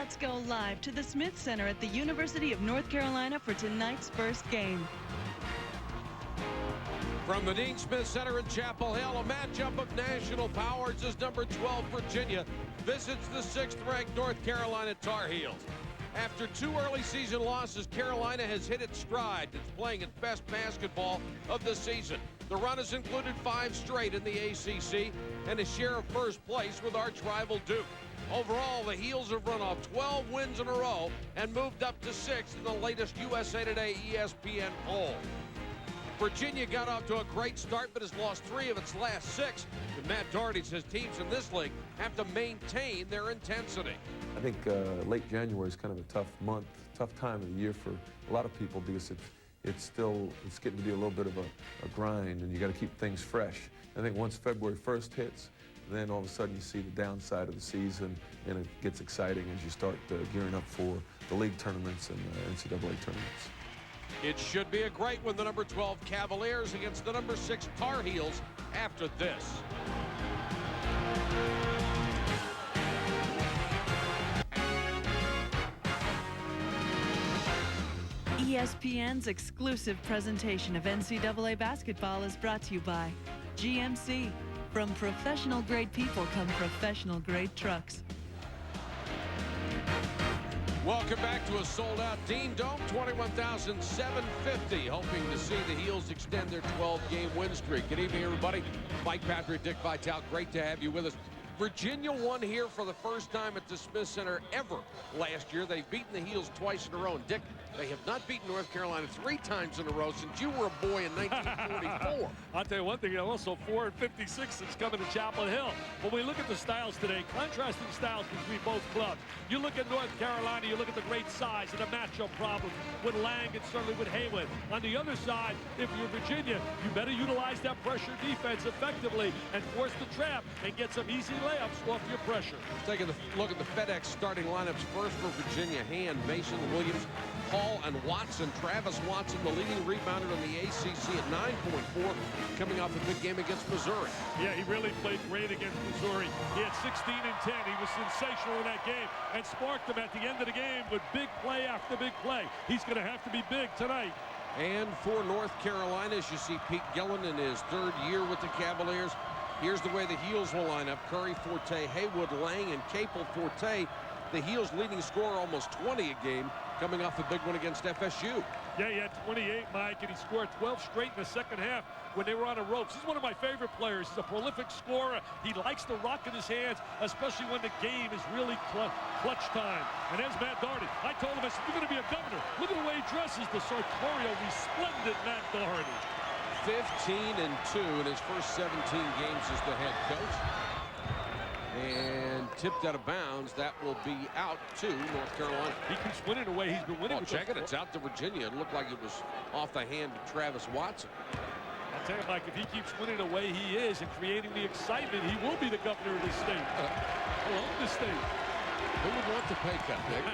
Let's go live to the Smith Center at the University of North Carolina for tonight's first game. From the Dean Smith Center in Chapel Hill, a matchup of national powers as number 12 Virginia visits the 6th-ranked North Carolina Tar Heels. After 2 early season losses, Carolina has hit its stride. It's playing its best basketball of the season. The run has included 5 straight in the ACC and a share of first place with arch rival Duke. Overall, the Heels have run off 12 wins in a row and moved up to 6th in the latest USA Today ESPN poll. Virginia got off to a great start, but has lost 3 of its last 6. And Matt Doherty says teams in this league have to maintain their intensity. I think late January is kind of a tough time of the year for a lot of people because it's getting to be a little bit of a grind, and you got to keep things fresh. I think once February 1st hits, then all of a sudden you see the downside of the season, and it gets exciting as you start gearing up for the league tournaments and NCAA tournaments. It should be a great one, the number 12 Cavaliers against the number 6 Tar Heels after this. ESPN's exclusive presentation of NCAA basketball is brought to you by GMC. From professional-grade people come professional-grade trucks. Welcome back to a sold-out Dean Dome, 21,750, hoping to see the Heels extend their 12-game win streak. Good evening, everybody. Mike Patrick, Dick Vitale, great to have you with us. Virginia won here for the first time at the Smith Center ever last year. They've beaten the Heels twice in a row. And Dick, they have not beaten North Carolina 3 times in a row since you were a boy in 1944. I'll tell you one thing, also 4 and 56 since coming to Chapel Hill. When we look at the styles today, contrasting styles between both clubs. You look at North Carolina, you look at the great size and the matchup problems with Lang and certainly with Haywood. On the other side, if you're Virginia, you better utilize that pressure defense effectively and force the trap and get some easy layups off your pressure. Taking a look at the FedEx starting lineups first for Virginia. Hand, Mason, Williams, Hall, and Watson. Travis Watson, the leading rebounder in the ACC at 9.4, coming off a big game against Missouri. Yeah, he really played great against Missouri. He had 16 and 10. He was sensational in that game and sparked them at the end of the game with big play after big play. He's going to have to be big tonight. And for North Carolina, as you see Pete Gillen in his 3rd year with the Cavaliers, here's the way the Heels will line up. Curry, Forte, Haywood, Lang, and Capel. Forte, the Heels leading scorer, almost 20 a game, coming off a big one against FSU. Yeah, he had 28, Mike, and he scored 12 straight in the second half when they were on the ropes. He's one of my favorite players. He's a prolific scorer. He likes the rock in his hands, especially when the game is really clutch time. And there's Matt Doherty. I told him, I said, you're going to be a governor. Look at the way he dresses, the sartorial, resplendent Matt Doherty. 15 and 2 in his first 17 games as the head coach. And tipped out of bounds. That will be out to North Carolina. He keeps winning the way he's been winning. Oh, check it. It's out to Virginia. It looked like it was off the hand of Travis Watson. I'll tell you, Mike, if he keeps winning the way he is and creating the excitement, he will be the governor of the state. He'll own the state. Who would want the pay cut, Nick?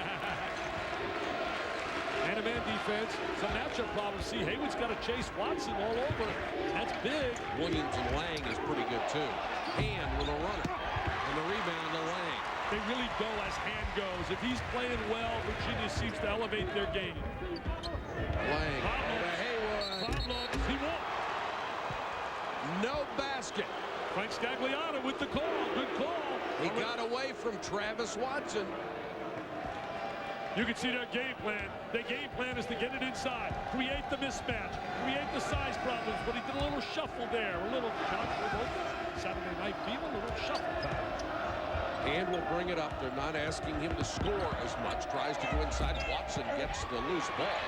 Man-to-man defense. Some matchup problems. See, Haywood's got to chase Watson all over. That's big. Williams and Lang is pretty good, too. Hand with a runner. And the rebound to Lang. They really go as Hand goes. If he's playing well, Virginia seems to elevate their game. Lang to Haywood. He won't. No basket. Frank Scagliano with the call. Good call. He got away from Travis Watson. You can see their game plan. Their game plan is to get it inside, create the mismatch, create the size problems, but he did a little shuffle there, a little Saturday night fever, a little shuffle time. And will bring it up. They're not asking him to score as much. Tries to go inside. Watson gets the loose ball.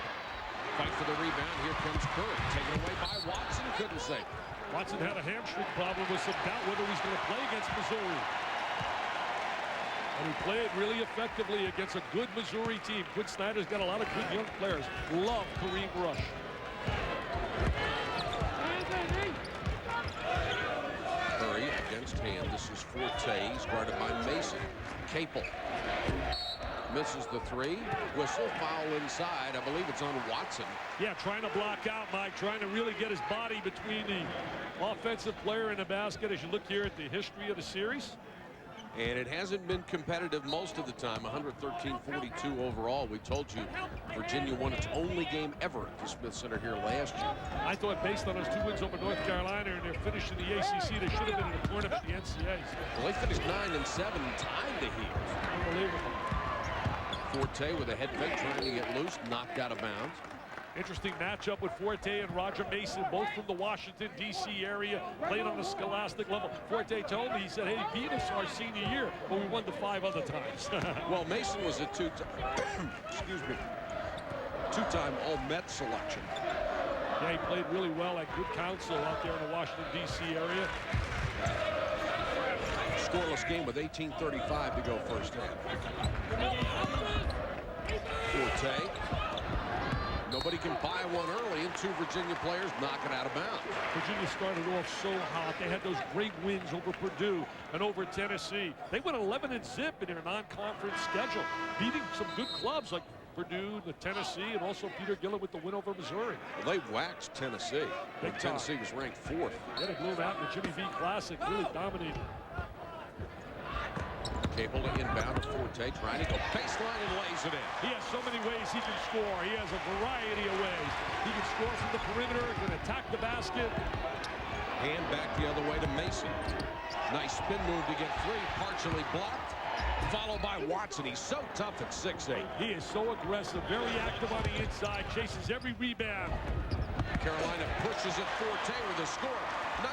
Fight for the rebound. Here comes Curry. Taken away by Watson. Couldn't save. Watson had a hamstring problem with some doubt whether he's going to play against Missouri. And he played really effectively against a good Missouri team. Quinn Snyder's got a lot of good young players. Love Kareem Rush. Curry against Hand. This is Forte. He's guarded by Mason. Capel misses the 3. Whistle, foul inside. I believe it's on Watson. Yeah, trying to block out, Mike. Trying to really get his body between the offensive player and the basket. As you look here at the history of the series, And it hasn't been competitive most of the time. 113-42 overall. We told you Virginia won its only game ever at the Smith Center here last year. I thought based on those 2 wins over North Carolina and their finish in the ACC, they should have been in the tournament, the NCAAs. Well, they finished 9-7 and tied the Heels. Unbelievable. Forte with a head fake trying to get loose, knocked out of bounds. Interesting matchup with Forte and Roger Mason, both from the Washington, D.C. area, played on the scholastic level. Forte told me, he said, hey, he beat us our senior year, but we won the 5 other times. Well, Mason was a two-time All-Met selection. Yeah, he played really well at good counsel out there in the Washington, D.C. area. Scoreless game with 18:35 to go first half. Forte. Nobody can buy one early, and 2 Virginia players knock it out of bounds. Virginia started off so hot. They had those great wins over Purdue and over Tennessee. They went 11-0 in their non-conference schedule, beating some good clubs like Purdue, the Tennessee, and also Peter Gillen with the win over Missouri. Well, they waxed Tennessee. Tennessee was ranked 4th. They blew them out in the Jimmy V Classic, really dominated. Cable to inbound to Forte, trying to go baseline and lays it in. He has so many ways he can score. He has a variety of ways. He can score from the perimeter, can attack the basket. Hand back the other way to Mason. Nice spin move to get free, partially blocked. Followed by Watson. He's so tough at 6'8". He is so aggressive, very active on the inside, chases every rebound. Carolina pushes it. Forte with a score.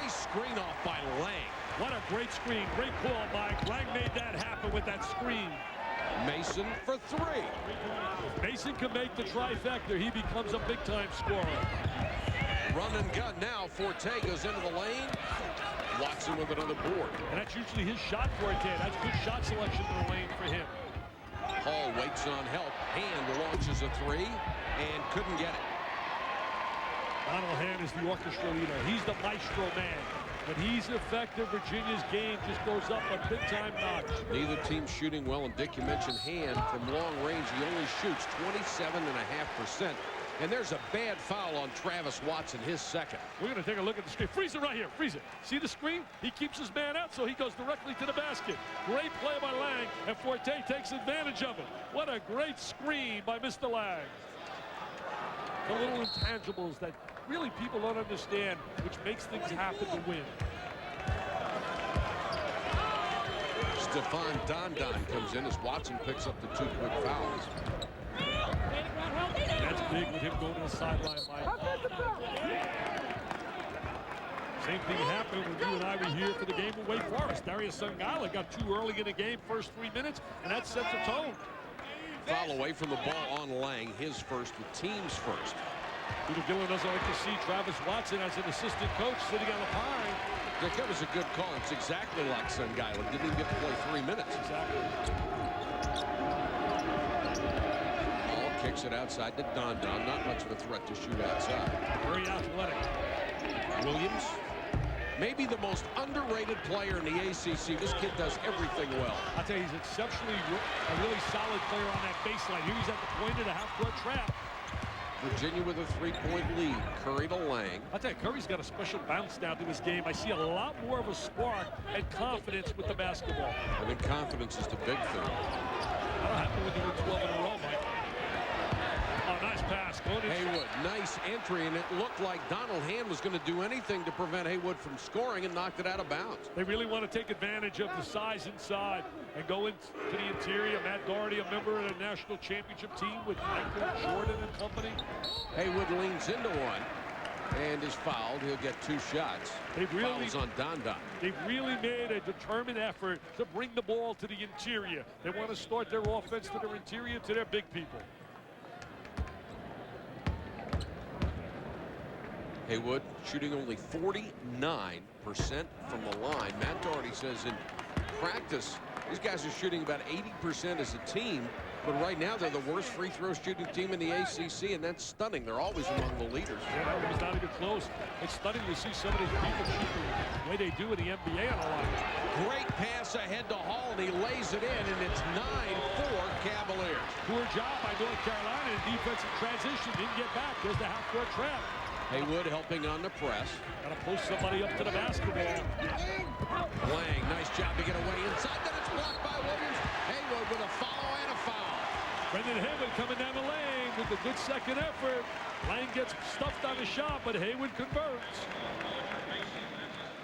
Nice screen off by Lang. What a great screen. Great call, Mike. Lang made that happen with that screen. Mason for 3. Mason can make the trifecta. He becomes a big-time scorer. Run and gun now. Forte goes into the lane. Watson with another board. And that's usually his shot, Forte. That's good shot selection in the lane for him. Hall waits on help. Hand launches a 3 and couldn't get it. Donald Hand is the orchestra leader. He's the maestro man. When he's effective, Virginia's game just goes up a big-time notch. Neither team shooting well, and Dick, you mentioned Hand from long range. He only shoots 27.5%. And there's a bad foul on Travis Watson, his second. We're going to take a look at the screen. Freeze it right here. Freeze it. See the screen? He keeps his man out, so he goes directly to the basket. Great play by Lang, and Forte takes advantage of it. What a great screen by Mr. Lang. The little intangibles that really people don't understand, which makes things happen to win. Stephon Dondon comes in as Watson picks up the 2 quick fouls. That's big with him going to the sideline, Mike. Same thing happened when you and I were here for the game with Wake Forest. Darius Sungala got too early in the game, first 3 minutes, and that sets a tone. Foul away from the ball on Lang, his first, the team's first. Peter Gillen doesn't like to see Travis Watson as an assistant coach sitting on the pine. Dick, that was a good call. It's exactly like Sungala. Didn't even get to play 3 minutes. Exactly. Ball kicks it outside to Dondon. Not much of a threat to shoot outside. Very athletic. Williams, maybe the most underrated player in the ACC. This kid does everything well. I'll tell you, he's exceptionally a really solid player on that baseline. Here he's at the point of the half-court trap. Virginia with a 3-point lead. Curry to Lang. I'll tell you, Curry's got a special bounce down to his game. I see a lot more of a spark and confidence with the basketball. I think confidence is the big thing. That'll happen when you win 12 in a row, Mike. Oh, nice pass. Haywood, nice entry, and it looked like Donald Hand was going to do anything to prevent Haywood from scoring and knocked it out of bounds. They really want to take advantage of the size inside and go into the interior. Matt Doherty, a member of the national championship team with Michael Jordan and company. Haywood leans into one and is fouled. He'll get 2 shots. Fouls on Dondon. They've really made a determined effort to bring the ball to the interior. They want to start their offense to their interior, to their big people. Haywood shooting only 49% from the line. Matt Doherty says in practice, these guys are shooting about 80% as a team, but right now they're the worst free throw shooting team in the ACC, and that's stunning. They're always among the leaders. Yeah, that one's not even close. It's stunning to see some of these people shoot the way they do in the NBA on a lot. Great pass ahead to Hall, and he lays it in, and it's 9-4 Cavaliers. Poor job by North Carolina in defensive transition. Didn't get back. There's the half-court trap. Haywood helping on the press. Got to post somebody up to the basketball. Lang, nice job to get away inside. Then it's blocked by Williams. Haywood with a follow and a foul. Brendan Haywood coming down the lane with a good second effort. Lang gets stuffed on the shot, but Haywood converts.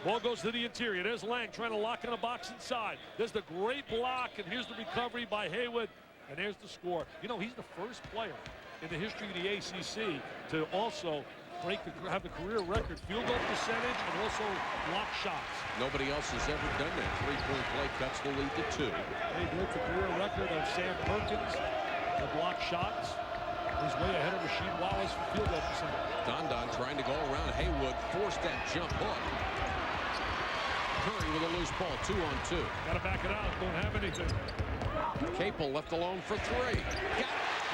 Ball goes to the interior. There's Lang trying to lock in a box inside. There's the great block, and here's the recovery by Haywood. And there's the score. You know, he's the first player in the history of the ACC to also have the career record field goal percentage and also block shots. Nobody else has ever done that. Three-point play cuts the lead to 2. He broke the career record of Sam Perkins. The block shots. He's way ahead of Rasheed Wallace for field goal percentage. Don trying to go around Haywood, forced that jump hook. Curry with a loose ball, 2-on-2. Got to back it out. Don't have anything. Capel left alone for 3. Got it.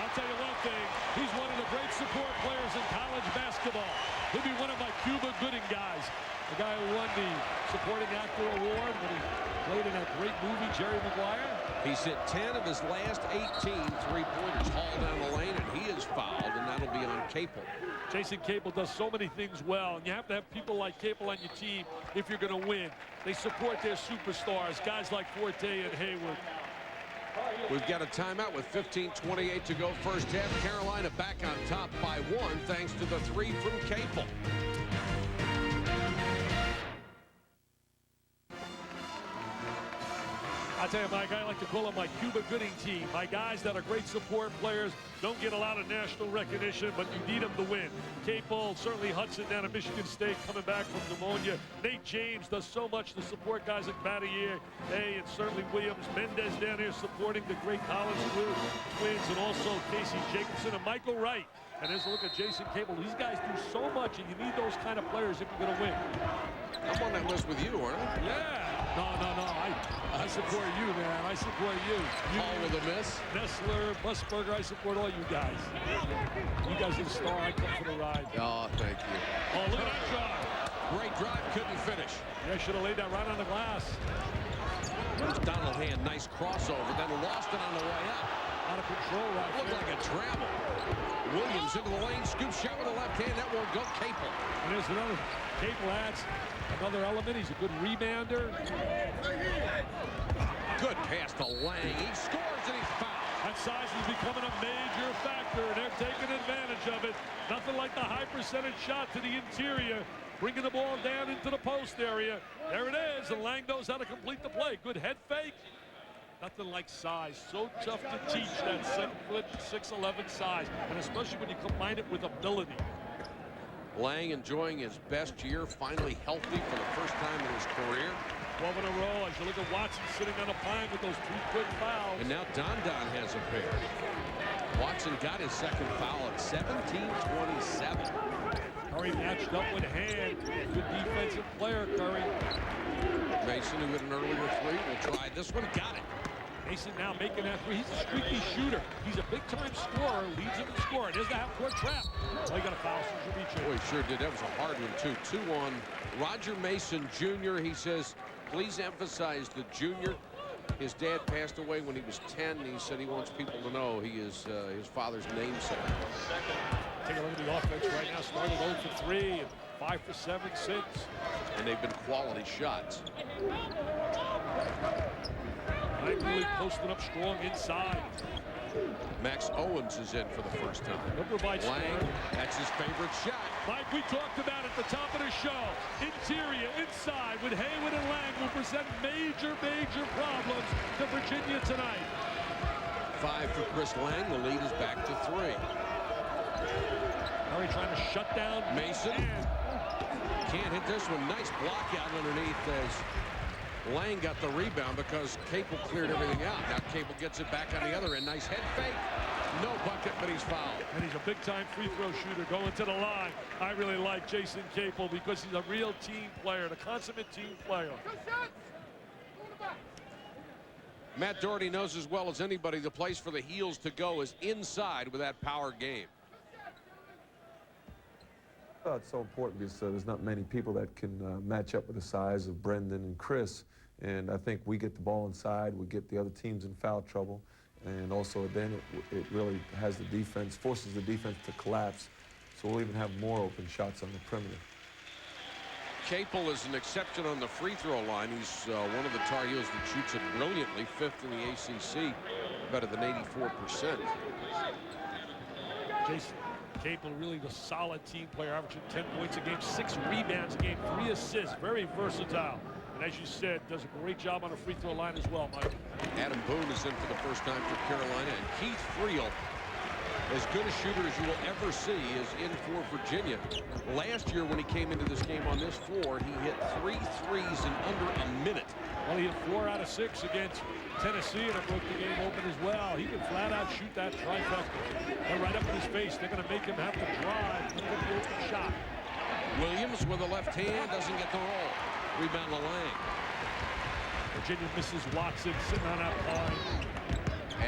I'll tell you one thing. He's one of the great support players in college basketball. He'll be one of my Cuba Gooding guys. The guy who won the Supporting Actor Award when he played in that great movie, Jerry Maguire. He's hit 10 of his last 18 three-pointers hauled down the lane, and he is fouled, and that'll be on Capel. Jason Capel does so many things well, and you have to have people like Capel on your team if you're going to win. They support their superstars, guys like Forte and Haywood. We've got a timeout with 15:28 to go first half. Carolina back on top by 1 thanks to the 3 from Capel. I tell you, Mike, I like to call them my Cuba Gooding team. My guys that are great support players, don't get a lot of national recognition, but you need them to win. Capel, certainly Hudson down at Michigan State coming back from pneumonia. Nate James does so much to support guys like Battier, and certainly Williams. Mendez down here supporting the great Collins twins, and also Casey Jacobson and Michael Wright. And there's a look at Jason Capel. These guys do so much, and you need those kind of players if you're going to win. I'm on that list with you, aren't I? Yeah. No. I support you, man. I support you. All with a miss. Nestler, Busberger, I support all you guys. You guys are the star. I come for the ride. Oh, thank you. Oh, look at that drive. Great drive, couldn't finish. Yeah, should have laid that right on the glass. Donald Hand, nice crossover, then lost it on the way up. Out of control right Looked there. like a travel. Williams into the lane, scoop shot with the left hand. That won't go. Capel. And there's another. Capel adds another element. He's a good rebounder. Good pass to Lang. He scores and he's fouled. That size is becoming a major factor, and they're taking advantage of it. Nothing like the high percentage shot to the interior, bringing the ball down into the post area. There it is, and Lang knows how to complete the play. Good head fake. Nothing like size. So tough to teach that 7', 6'11" size, and especially when you combine it with ability. Lang enjoying his best year, finally healthy for the first time in his career. 12 in a row as you look at Watson sitting on a pine with those 2 quick fouls. And now Don has a pair. Watson got his second foul at 17:27. Curry matched up with Hand. Good defensive player, Curry. Mason, who hit an earlier 3, will try this one. Got it. Mason now making that 3. He's a streaky shooter. He's a big-time scorer, leads him in scoring. There's the half-court trap. Oh, he got a foul. Boy, he sure did. That was a hard one, too. 2 on Roger Mason, Jr. He says, please emphasize the junior. His dad passed away when he was 10. He said he wants people to know he is his father's namesake. Take a look at the offense right now. Started 0 for 3 and 5 for 7 since. And they've been quality shots. Mike really posting up strong inside. Max Owens is in for the first time. Lang, that's his favorite shot. Mike, we talked about at the top of the show. Interior, inside, with Haywood and Lang will present major problems to Virginia tonight. 5 for Chris Lang. The lead is back to 3. Curry trying to shut down Mason. Can't hit this one. Nice block out underneath as Lang got the rebound because Capel cleared everything out. Now Capel gets it back on the other end. Nice head fake. No bucket, but he's fouled. And he's a big-time free throw shooter going to the line. I really like Jason Capel because he's a real team player, the consummate team player. Matt Doherty knows as well as anybody the place for the Heels to go is inside with that power game. Well, it's so important because there's not many people that can match up with the size of Brendan and Chris. And I think we get the ball inside, we get the other teams in foul trouble. And also then it really has the defense, forces the defense to collapse. So we'll even have more open shots on the perimeter. Capel is an exception on the free throw line. He's one of the Tar Heels that shoots it brilliantly, 5th in the ACC, better than 84%. Jason Capel, really the solid team player, averaging 10 points a game, 6 rebounds a game, 3 assists, very versatile. And as you said, does a great job on the free throw line as well, Mike. Adam Boone is in for the first time for Carolina, and Keith Friel, as good a shooter as you will ever see, is in for Virginia. Last year when he came into this game on this floor, he hit 3 threes in under a minute. Well, he hit 4 out of 6 against Tennessee, and it broke the game open as well. He can flat out shoot that trifecta. They're right up in his face. They're going to make him have to drive to get the open shot. Williams with a left hand doesn't get the roll. Rebound Lang. Virginia misses Watson sitting on that line.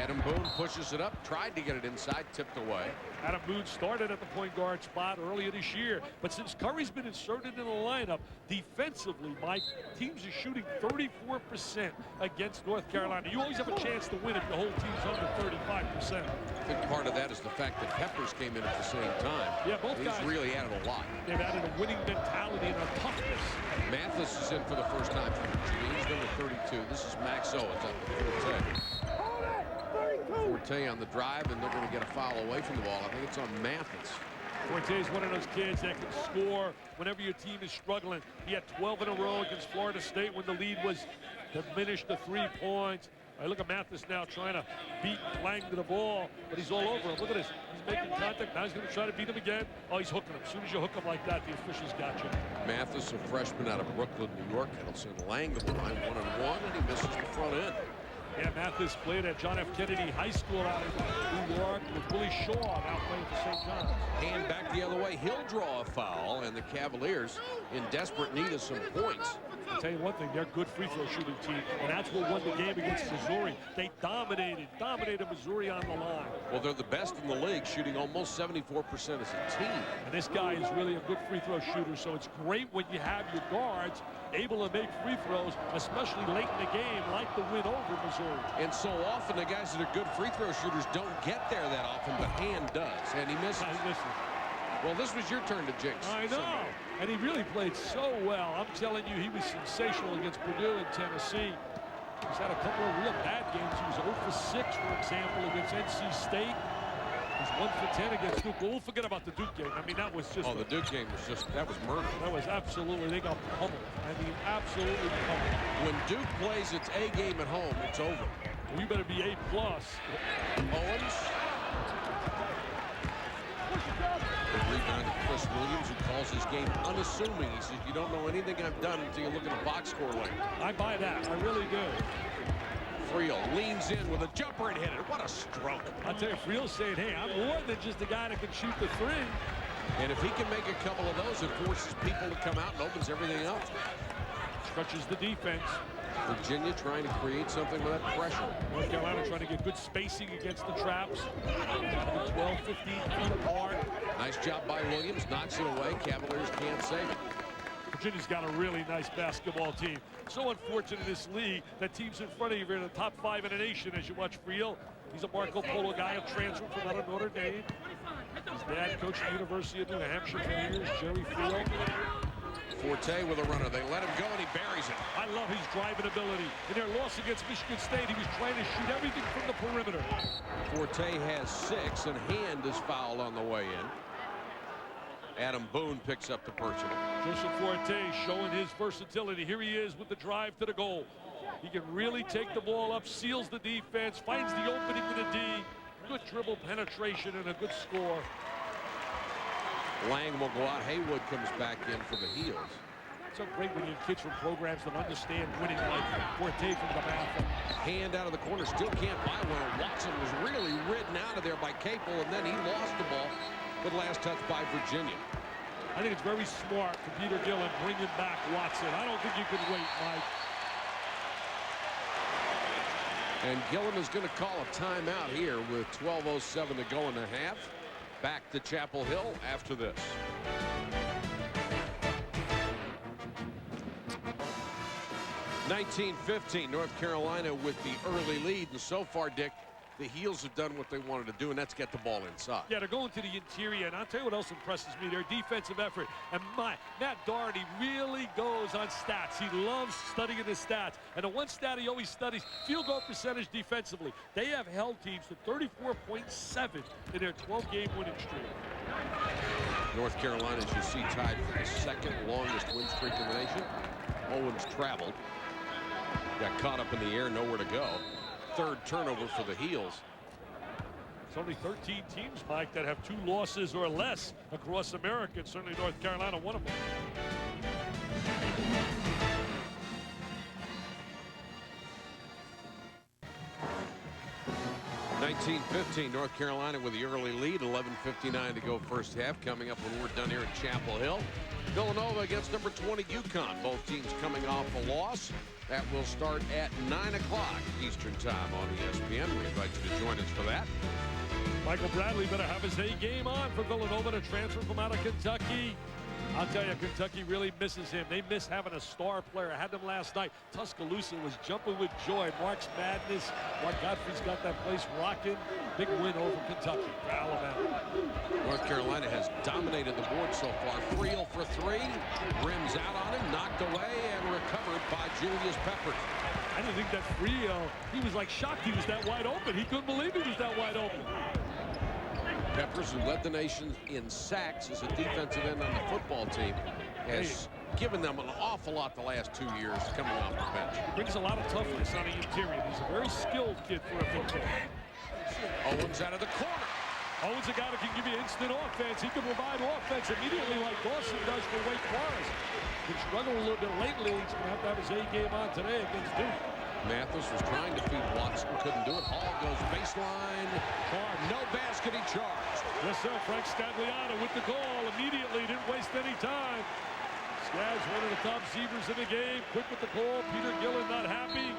Adam Boone pushes it up, tried to get it inside, tipped away. Adam Boone started at the point guard spot earlier this year, but since Curry's been inserted in the lineup, defensively, Mike, teams are shooting 34% against North Carolina. You always have a chance to win if the whole team's under 35%. I think part of that is the fact that Peppers came in at the same time. Yeah, both guys. He's really added a lot. They've added a winning mentality and a toughness. Mathis is in for the first time for Virginia. He's number 32. This is Max Owens up at Forte. Forte on the drive, and they're going to get a foul away from the ball. I think it's on Mathis. Forte is one of those kids that can score whenever your team is struggling. He had 12 in a row against Florida State when the lead was diminished to 3 points. I look at Mathis now trying to beat Lang to the ball, but he's all over him. Look at this. He's making contact. Now he's going to try to beat him again. Oh, he's hooking him. As soon as you hook him like that, the officials got you. Mathis, a freshman out of Brooklyn, New York. That'll send Lang to the line 1-on-1, and he misses the front end. Yeah, Mathis played at John F. Kennedy High School out in New York with Willie Shaw now playing for St. John's. Hand back the other way. He'll draw a foul, and the Cavaliers in desperate need of some points. I'll tell you one thing, they're a good free throw shooting team, and that's what won the game against Missouri. They dominated Missouri on the line. Well, they're the best in the league, shooting almost 74% as a team. And this guy is really a good free throw shooter, so it's great when you have your guards able to make free throws, especially late in the game, like the win over Missouri. And so often the guys that are good free throw shooters don't get there that often, but Hand does, and he misses. Well, this was your turn to jinx. I know, and he really played so well. I'm telling you, he was sensational against Purdue and Tennessee. He's had a couple of real bad games. He was 0 for 6, for example, against NC State. He's 1 for 10 against Duke. But we'll forget about the Duke game. I mean, that was just... Oh, the Duke game was just... That was murder. That was absolutely... They got pummeled. I mean, absolutely pummeled. When Duke plays its A game at home, it's over. We better be A+. Owens. Rebound to Chris Williams, who calls his game unassuming. He says, you don't know anything I've done until you look at the box score later. I buy that. I really do. Friel leans in with a jumper and hit it. What a stroke. I'll tell you, Friel's saying, hey, I'm more than just a guy that can shoot the 3. And if he can make a couple of those, it forces people to come out and opens everything up. Stretches the defense. Virginia trying to create something with that pressure. North Carolina trying to get good spacing against the traps. 12, 15 feet apart. Nice job by Williams. Knocks it away. Cavaliers can't save it. Virginia's got a really nice basketball team. So unfortunate in this league that teams in front of you are in the top 5 in the nation as you watch Friel. He's a Marco Polo guy, a transfer from out of Notre Dame. His dad coached at the University of New Hampshire for years, Jerry Friel. Forte with a runner. They let him go, and he buries it. I love his driving ability. In their loss against Michigan State, he was trying to shoot everything from the perimeter. Forte has 6, and Hand is fouled on the way in. Adam Boone picks up the personal. Joseph Forte showing his versatility. Here he is with the drive to the goal. He can really take the ball up, seals the defense, finds the opening to the D. Good dribble penetration and a good score. Lang will go out. Haywood comes back in for the Heels. It's so great when you have kids from programs that understand winning, like Forte from the bathroom. Hand out of the corner, still can't buy one. Watson was really ridden out of there by Capel, and then he lost the ball. Good last touch by Virginia. I think it's very smart for Peter Gillen bringing back Watson. I don't think you can wait, Mike. And Gillen is going to call a timeout here with 12:07 to go in the half. Back to Chapel Hill after this. (19-15) North Carolina with the early lead, and so far, Dick, the Heels have done what they wanted to do, and that's get the ball inside. Yeah, they're going to the interior, and I'll tell you what else impresses me, their defensive effort. And Matt Doherty really goes on stats. He loves studying the stats. And the one stat he always studies, field goal percentage defensively. They have held teams to 34.7 in their 12-game winning streak. North Carolina, as you see, tied for the second longest win streak in the nation. Owens traveled. Got caught up in the air, nowhere to go. Third turnover for the Heels. It's only 13 teams, Mike, that have 2 losses or less across America, and certainly North Carolina, one of them. (19-15) North Carolina with the early lead. 11:59 to go first half. Coming up when we're done here at Chapel Hill, Villanova against number 20 UConn. Both teams coming off a loss. That will start at 9 o'clock Eastern time on ESPN. We invite you to join us for that. Michael Bradley better have his A game on for Villanova to transfer from out of Kentucky. I'll tell you, Kentucky really misses him. They miss having a star player. I had them last night. Tuscaloosa was jumping with joy. Mark's Madness. Mark Godfrey's got that place rocking. Big win over Kentucky for Alabama. North Carolina has dominated the board so far. Friel for 3. Rims out on him. Knocked away and recovered by Julius Peppers. I didn't think that Friel, he was like shocked he was that wide open. He couldn't believe he was that wide open. Peppers, who led the nation in sacks as a defensive end on the football team, has given them an awful lot the last 2 years coming off the bench. He brings a lot of toughness on the interior. He's a very skilled kid for a big kid. Owens out of the corner. Owens a guy that can give you instant offense. He can provide offense immediately like Dawson does for Wake Forest. He struggled a little bit lately. He's going to have his A game on today against Duke. Mathis was trying to feed Watson, couldn't do it. Hall goes baseline. No basket, he charged. Yes, sir. Frank Scagliano with the goal immediately. Didn't waste any time. Skaggs, one of the top receivers in the game. Quick with the call. Peter Gillen not happy.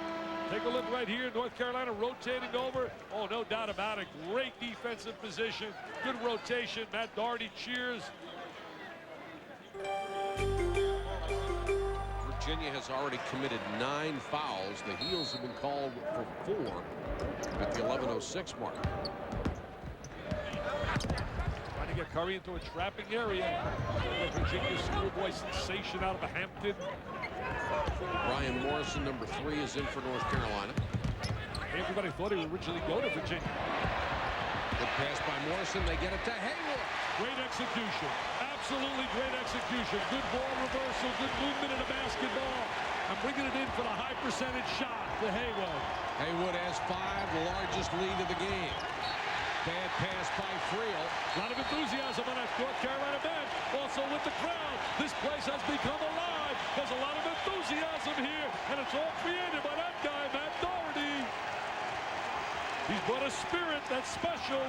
Take a look right here. North Carolina rotating over. Oh, no doubt about it. Great defensive position. Good rotation. Matt Doherty cheers. Virginia has already committed 9 fouls. The Heels have been called for 4 at the 11:06 mark. Trying to get Curry into a trapping area. Virginia schoolboy sensation out of Hampton. Brian Morrison, number 3, is in for North Carolina. Everybody thought he would originally go to Virginia. Good pass by Morrison. They get it to Haywood. Great execution. Absolutely great execution. Good ball reversal. Good movement in a basketball. I'm bringing it in for the high percentage shot to Haywood. Haywood has 5, the largest lead of the game. Bad pass by Friel. A lot of enthusiasm on that North Carolina bench. Also with the crowd. This place has become alive. There's a lot of enthusiasm here. And it's all created by that guy, Matt Doherty. He's brought a spirit that's special.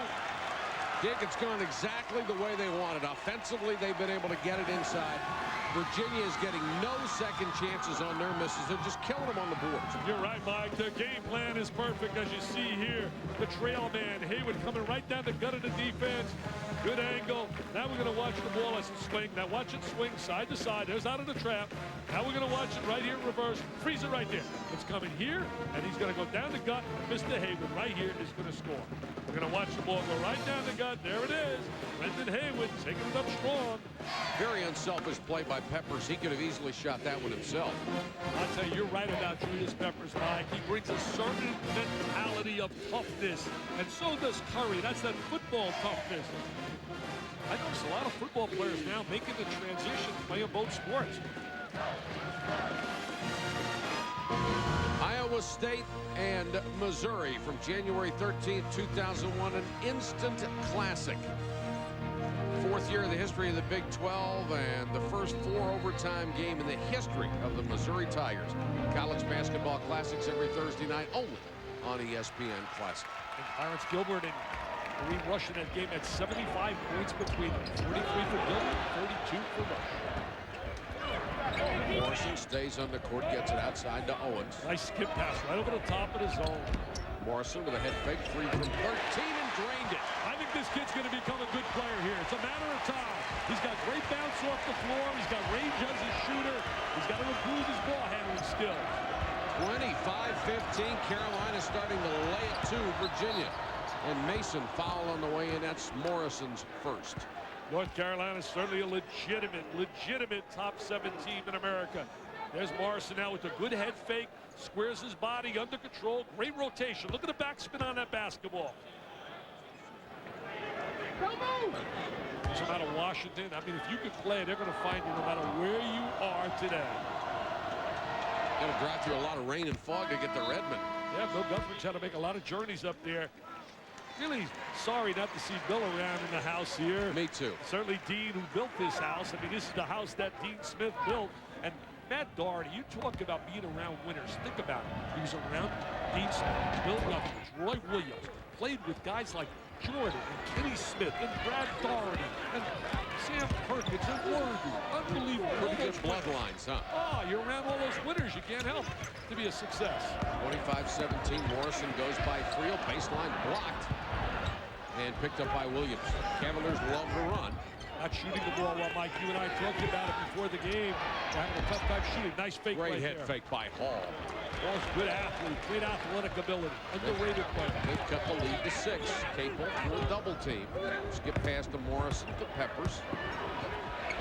Dick, it's gone exactly the way they wanted. Offensively, they've been able to get it inside. Virginia is getting no second chances on their misses. They're just killing them on the boards. You're right, Mike. The game plan is perfect, as you see here. The trail man, Haywood, coming right down the gut of the defense. Good angle. Now we're going to watch the ball as it swings. Now watch it swing side to side. There's out of the trap. Now we're going to watch it right here in reverse. Freeze it right there. It's coming here, and he's going to go down the gut. Mr. Haywood right here is going to score. We're going to watch the ball go right down the gut. There it is. Brendan Haywood taking it up strong. Very unselfish play by Peppers. He could have easily shot that one himself. I'll tell you, you're right about Julius Peppers, Mike. He brings a certain mentality of toughness, and so does Curry. That's that football toughness. I notice a lot of football players now making the transition to play both sports. Iowa State and Missouri from January 13th, 2001, an instant classic. 4th year of the history of the Big 12 and the first 4 overtime game in the history of the Missouri Tigers. College basketball classics every Thursday night only on ESPN Classic. And Clarence Gilbert and Kareem Rush in that game had 75 points between them. 43 for Gilbert, 32 for Rush. Morrison stays on the court, gets it outside to Owens. Nice skip pass right over the top of the zone. Morrison with a head fake, 3 from 13 and drained it. I think this kid's going to become a good player here. It's a matter of time. He's got great bounce off the floor. He's got range as a shooter. He's got to improve his ball handling skills. 25-15. Carolina starting to lay it 2, Virginia. And Mason foul on the way in. That's Morrison's first. North Carolina is certainly a legitimate top 7 team in America. There's Morrison now with a good head fake, squares his body under control, great rotation. Look at the backspin on that basketball. Come out of Washington. I mean, if you can play, they're going to find you no matter where you are today. Got to drive through a lot of rain and fog to get to Redmond. Yeah, Bill Guthridge had to make a lot of journeys up there. Really sorry not to see Bill around in the house here. Me too. Certainly Dean, who built this house. I mean, this is the house that Dean Smith built. And Matt Doherty, you talk about being around winners. Think about it. He was around Dean Smith, Bill Guthridge, Roy Williams. Played with guys like Jordan and Kenny Smith and Brad Doherty and Sam Perkins and Worthy. Unbelievable. Pretty good bloodlines, huh? Oh, you're around all those winners. You can't help to be a success. 25-17. Morrison goes by Friel. Baseline blocked. And picked up by Williams. Cavaliers love to run. Not shooting the ball well, Mike. You and I talked about it before the game. They're having a tough time shooting. Nice fake Great right head there. fake by Hall. Hall's a good athlete. Great athletic ability. Underrated player. They've cut the lead to 6. Capel through a double team. Skip past to Morrison to Peppers.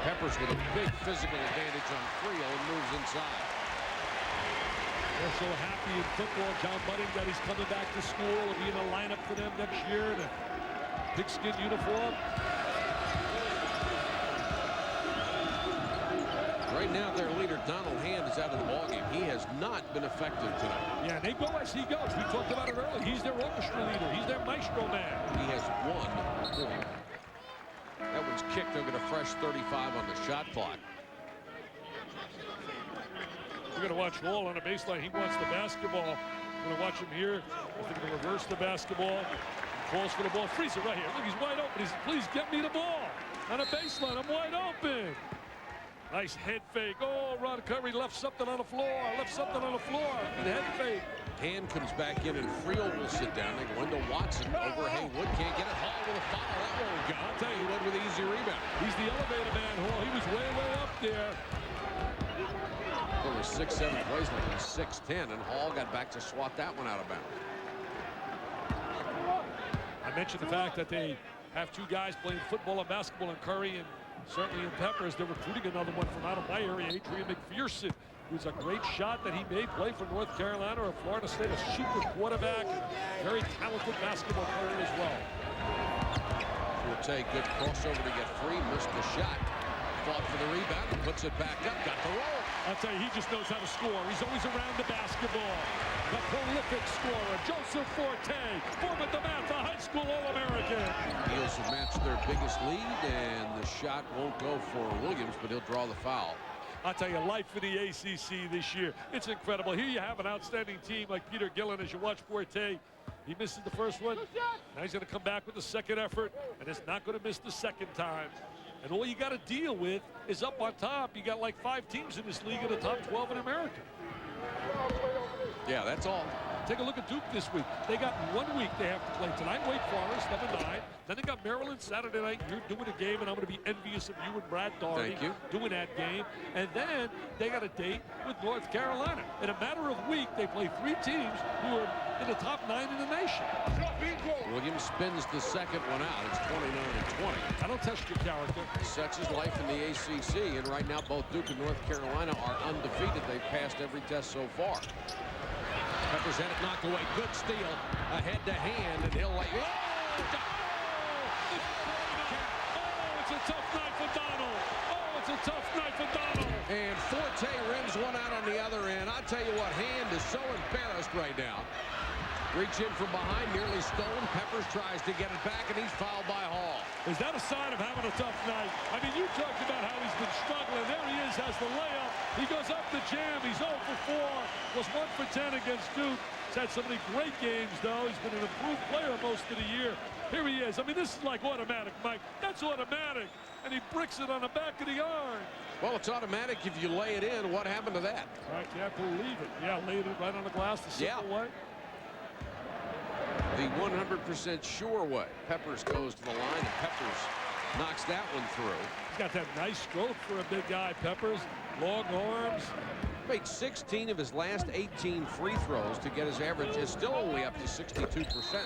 Peppers with a big physical advantage on Friel and moves inside. They're so happy in football, John Budding, that he's coming back to school and be in a lineup for them next year in a pigskin uniform. Right now, their leader, Donald Hand, is out of the ballgame. He has not been effective tonight. Yeah, they go as he goes. We talked about it earlier. He's their orchestra leader. He's their maestro man. He has 1 point. That one's kicked. They'll get a fresh 35 on the shot clock. We're going to watch Hall on a baseline. He wants the basketball. We're going to watch him here. I think they're going to reverse the basketball. Calls for the ball. Freeze it right here. Look, he's wide open. He says, please get me the ball. On a baseline, I'm wide open. Nice head fake. Oh, Ron Curry left something on the floor. And head fake. Hand comes back in, and Friel will sit down. They go into Watson. Over Haywood. Can't get it. Hall with a foul. That won't go. I'll tell you what, with an easy rebound. He's the elevator man, Hall. He was way, way up there. Only 6'7" plays like he's 6'10", and Hall got back to swat that one out of bounds. I mentioned the fact that they have 2 guys playing football and basketball, and Curry and certainly in Peppers. They're recruiting another one from out of my area, Adrian McPherson, who's a great shot that he may play for North Carolina or Florida State, a super quarterback, very talented basketball player as well. Forte, good crossover to get free, missed the shot. Fought for the rebound, puts it back up, got the roll. I'll tell you, he just knows how to score. He's always around the basketball. The prolific scorer, Joseph Forte, former DeMatha High School All-American. Heels have matched their biggest lead, and the shot won't go for Williams, but he'll draw the foul. I'll tell you, life for the ACC this year. It's incredible. Here you have an outstanding team like Peter Gillen as you watch Forte. He misses the first one. Now he's going to come back with the second effort, and it's not going to miss the second time. And all you got to deal with is up on top. You got like 5 teams in this league in the top 12 in America. Yeah, that's all. Take a look at Duke this week. They got 1 week they have to play tonight. Wake Forest, number 9. Then they got Maryland Saturday night. You're doing a game, and I'm going to be envious of you and Brad Doherty doing that game. And then they got a date with North Carolina. In a matter of a week, they play 3 teams who are in the top 9 in the nation. Williams spins the second one out. It's 29-20. I don't test your character. Such is life in the ACC, and right now both Duke and North Carolina are undefeated. They've passed every test so far. Peppers had it knocked away. Good steal. Ahead to Hand, and he'll lay. It's a tough night for Donald. Oh, it's a tough night for Donald. And Forte rims one out on the other end. I tell you what, Hand is so embarrassed right now. Reach in from behind, nearly stolen. Peppers tries to get it back, and he's fouled by Hall. Is that a sign of having a tough night? I mean, you talked about how he's been struggling. There he is, has the layup. He goes up the jam. He's 0 for 4. Was 1 for 10 against Duke. He's had so many great games, though. He's been an improved player most of the year. Here he is. I mean, this is like automatic, Mike. That's automatic. And he bricks it on the back of the iron. Well, it's automatic if you lay it in. What happened to that? I can't believe it. Yeah, laid it right on the glass the simple way. The 100% sure way. Peppers goes to the line, and Peppers knocks that one through. He's got that nice stroke for a big guy, Peppers. Long arms. Made 16 of his last 18 free throws to get his average. Is still only up to 62%.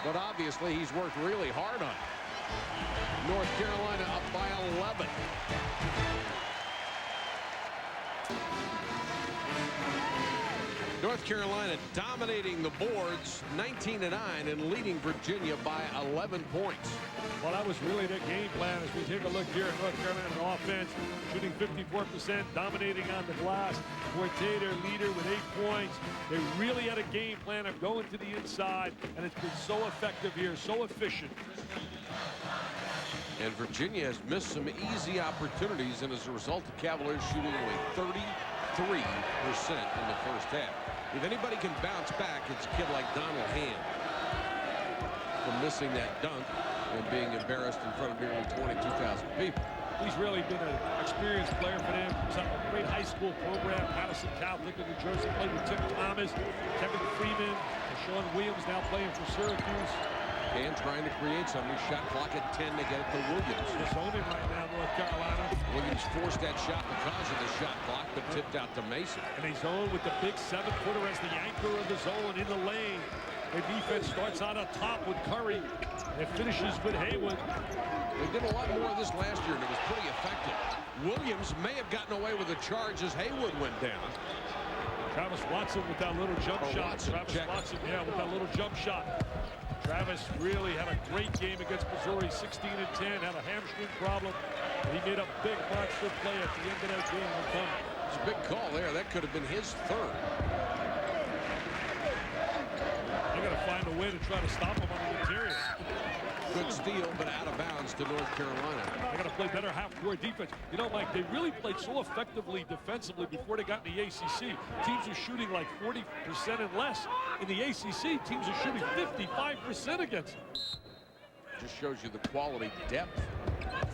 But obviously he's worked really hard on it. North Carolina up by 11. North Carolina dominating the boards 19-9 and leading Virginia by 11 points. Well, that was really their game plan. As we take a look here at North Carolina offense, shooting 54%, dominating on the glass. Forte, their leader, with 8 points. They really had a game plan of going to the inside, and it's been so effective here, so efficient. And Virginia has missed some easy opportunities, and as a result, the Cavaliers shooting only 33% in the first half. If anybody can bounce back, it's a kid like Donald Hand from missing that dunk and being embarrassed in front of nearly 22,000 people. He's really been an experienced player for them. Some great high school program, Madison Catholic in New Jersey, played with Tim Thomas, Kevin Freeman, and Sean Williams now playing for Syracuse. And trying to create something. Shot clock at 10 to get it to Williams. They're zoning right now, North Carolina. Williams forced that shot because of the shot clock, but tipped out to Mason. And they zone with the big 7-footer as the anchor of the zone in the lane. Their defense starts out on top with Curry. It finishes with Haywood. They did a lot more of this last year, and it was pretty effective. Williams may have gotten away with a charge as Haywood went down. Travis Watson with that little jump shot. Travis Watson, yeah, with that little jump shot. Travis really had a great game against Missouri, 16 and 10, had a hamstring problem. He made a big monster play at the end of that game. It's a big call there. That could have been his third. They're going to find a way to try to stop him on the interior. Good steal, but out of bounds to North Carolina. They got to play better half-court defense. You know, Mike, they really played so effectively defensively before they got in the ACC. Teams are shooting like 40% and less. In the ACC, teams are shooting 55% against them. Just shows you the quality depth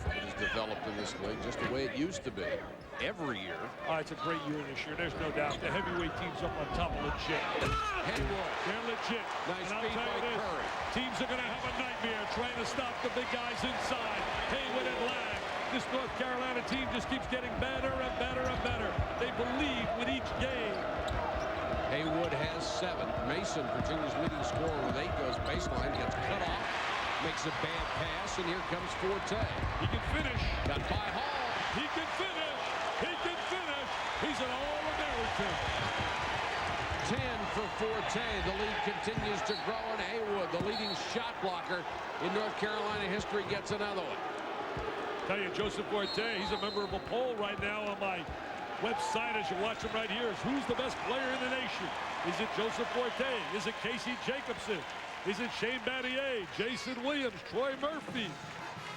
that is developed in this league, just the way it used to be. Every year. It's a great year this year. There's no doubt. The heavyweight teams up on top of legit. They're legit. Nice and I'll feed tell by you this, Curry. teams are going to have a nightmare trying to stop the big guys inside. Haywood and Lang. This North Carolina team just keeps getting better and better and better. They believe with each game. Haywood has 7. Mason, Virginia's leading scorer with 8, goes baseline, gets cut off, makes a bad pass, and here comes Forte. He can finish. Got by Hall. He can finish. He can finish. He's an All-American. 10 for Forte. The lead continues to grow, and Haywood, the leading shot blocker in North Carolina history, gets another one. Tell you, Joseph Forte, he's a member of a poll right now on my website as you watch him right here. Is who's the best player in the nation? Is it Joseph Forte? Is it Casey Jacobson? Is it Shane Battier, Jason Williams, Troy Murphy,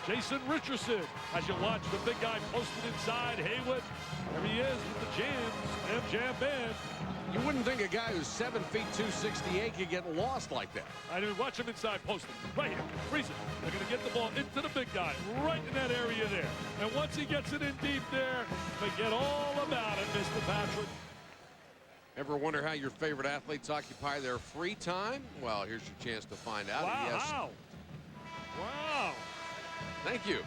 Jason Richardson? As you watch the big guy posted inside, Haywood. There he is with the jams, jam band. You wouldn't think a guy who's 7 feet 268 could get lost like that. I didn't watch him inside posting. Right here, freeze it. They're going to get the ball into the big guy, right in that area there. And once he gets it in deep there, forget all about it, Mr. Patrick. Ever wonder how your favorite athletes occupy their free time? Well, here's your chance to find out. Wow. Wow. Thank you.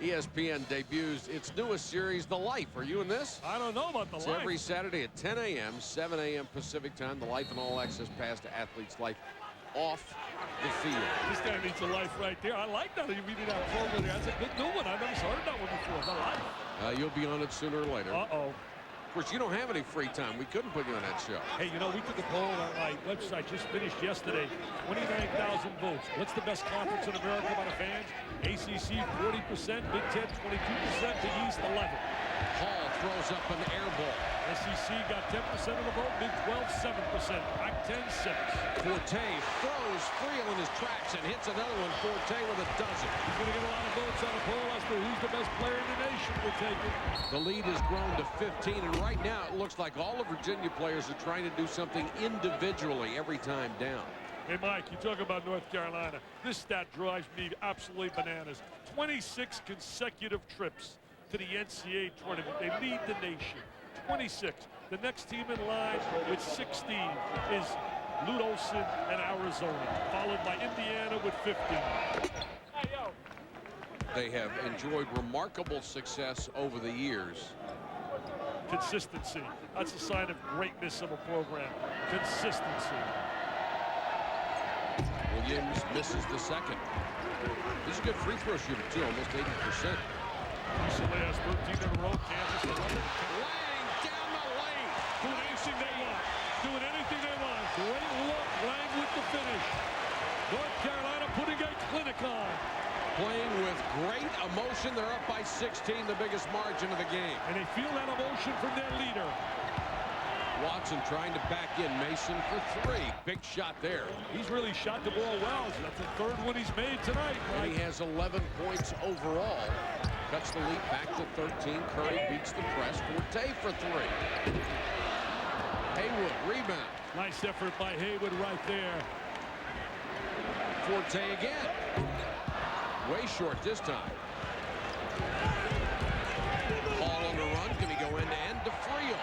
ESPN debuts its newest series, The Life. Are you in this? I don't know about The Life. Every Saturday at 10 a.m., 7 a.m. Pacific time, The Life and All Access pass to athletes' life off the field. This guy needs a life right there. I like that. You read that program there. That's a good new one. I've never started that one before. The Life. You'll be on it sooner or later. Uh-oh. Of course, you don't have any free time. We couldn't put you on that show. Hey, you know, we took a poll on my website, just finished yesterday. 29,000 votes. What's the best conference in America by the fans? ACC, 40%. Big Ten, 22%. Big East, 11%. Hall throws up an air ball. SEC got 10% of the vote. Big 12, 7%. Pac-10, 6%. Forte throws Friel in his tracks and hits another one. Forte with a dozen. He's going to get a lot of votes on the poll as to who's the best player in the nation. We'll take it. The lead has grown to 15, and right now it looks like all the Virginia players are trying to do something individually every time down. Hey, Mike, you talk about North Carolina. This stat drives me absolutely bananas. 26 consecutive trips to the NCAA tournament. They lead the nation. 26. The next team in line with 16 is Lute Olson and Arizona, followed by Indiana with 15. They have enjoyed remarkable success over the years. Consistency. That's a sign of greatness of a program. Consistency. Williams misses the second. He's a good free throw shooter, too, almost 80%. UCLA has 13 in a row. Kansas 11. Lang down the lane. Doing anything they want. Doing anything they want. Great look. Lang with the finish. North Carolina putting a clinic on. Playing with great emotion. They're up by 16, the biggest margin of the game. And they feel that emotion from their leader. Watson trying to back in. Mason for three. Big shot there. He's really shot the ball well. That's the third one he's made tonight. And he has 11 points overall. Cuts the lead back to 13. Curry beats the press. Forte for three. Haywood, rebound. Nice effort by Haywood right there. Forte again. Way short this time. Ball on the run. Can he go end-to-end to Friel?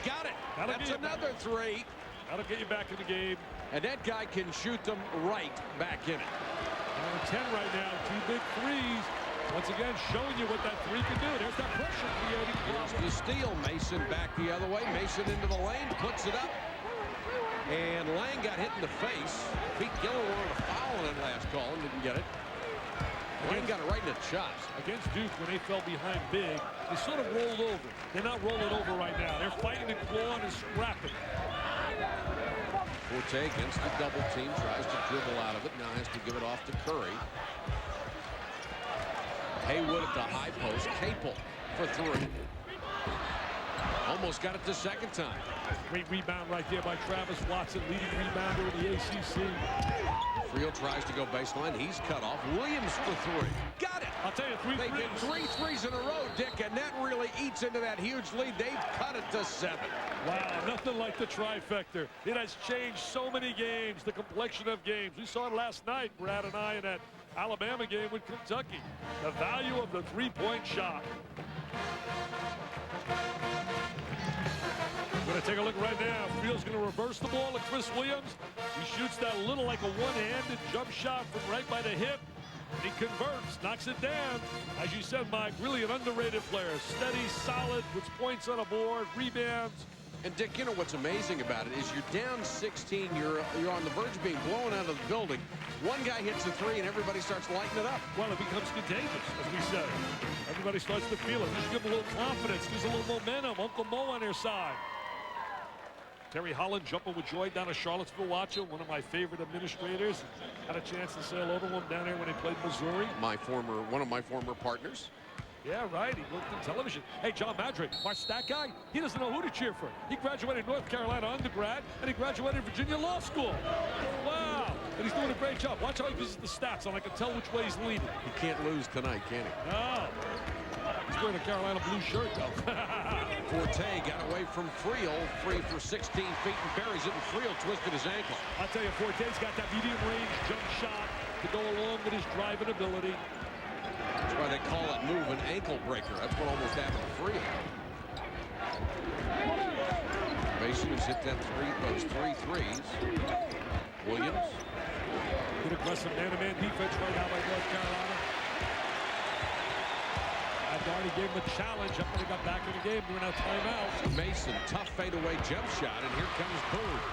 Got it. That's another three. That'll get you back in the game. And that guy can shoot them right back in it. 10 right now. Two big threes. Once again, showing you what that three can do. There's that pressure creating. Here's the steal. Mason back the other way. Mason into the lane. Puts it up. And Lang got hit in the face. Pete Gillen wanted a foul on that last call and didn't get it. Lang got it right in the chops. Against Duke, when they fell behind big, they sort of rolled over. They're not rolling over right now. They're fighting and clawing and scrapping. Forte against the double team. Tries to dribble out of it. Now has to give it off to Curry. Haywood at the high post. Capel for three. Almost got it the second time. Great rebound right there by Travis Watson, leading rebounder in the ACC. Friel tries to go baseline. He's cut off. Williams for three. Got it. I'll tell you, They get 3 threes in a row, Dick, and that really eats into that huge lead. They've cut it to 7. Wow, nothing like the trifecta. It has changed so many games, the complexion of games. We saw it last night, Brad and I, in that Alabama game with Kentucky. The value of the three-point shot. We're going to take a look right now. Friel's going to reverse the ball to Chris Williams. He shoots that little like a one-handed jump shot from right by the hip. And he converts, knocks it down. As you said, Mike, really an underrated player. Steady, solid, puts points on a board, rebounds. And Dick, you know what's amazing about it is you're down 16. You're on the verge of being blown out of the building. One guy hits a three and everybody starts lighting it up. Well, it becomes contagious, as we said. Everybody starts to feel it. Just give them a little confidence, gives a little momentum. Uncle Mo on their side. Terry Holland jumping with joy down to Charlottesville. Watching, one of my favorite administrators. Had a chance to say hello to him down there when he played Missouri. One of my former partners. Yeah, right. He worked in television. Hey, John Madrick, my stat guy, he doesn't know who to cheer for. He graduated North Carolina undergrad, and he graduated Virginia Law School. Wow. And he's doing a great job. Watch how he uses the stats, and I can tell which way he's leading. He can't lose tonight, can he? No. He's wearing a Carolina blue shirt, though. Forte got away from Friel. Free for 16 feet and buries it, and Friel twisted his ankle. I'll tell you, Forte's got that medium-range jump shot to go along with his driving ability. That's why they call it move an ankle breaker. That's what almost happened to Friel. Mason has hit those three threes. Williams. Good aggressive man-to-man defense right now by North Carolina. Darty gave him a challenge up when he got back in the game. We're now timeout. Mason, tough fadeaway jump shot, and here comes Boone.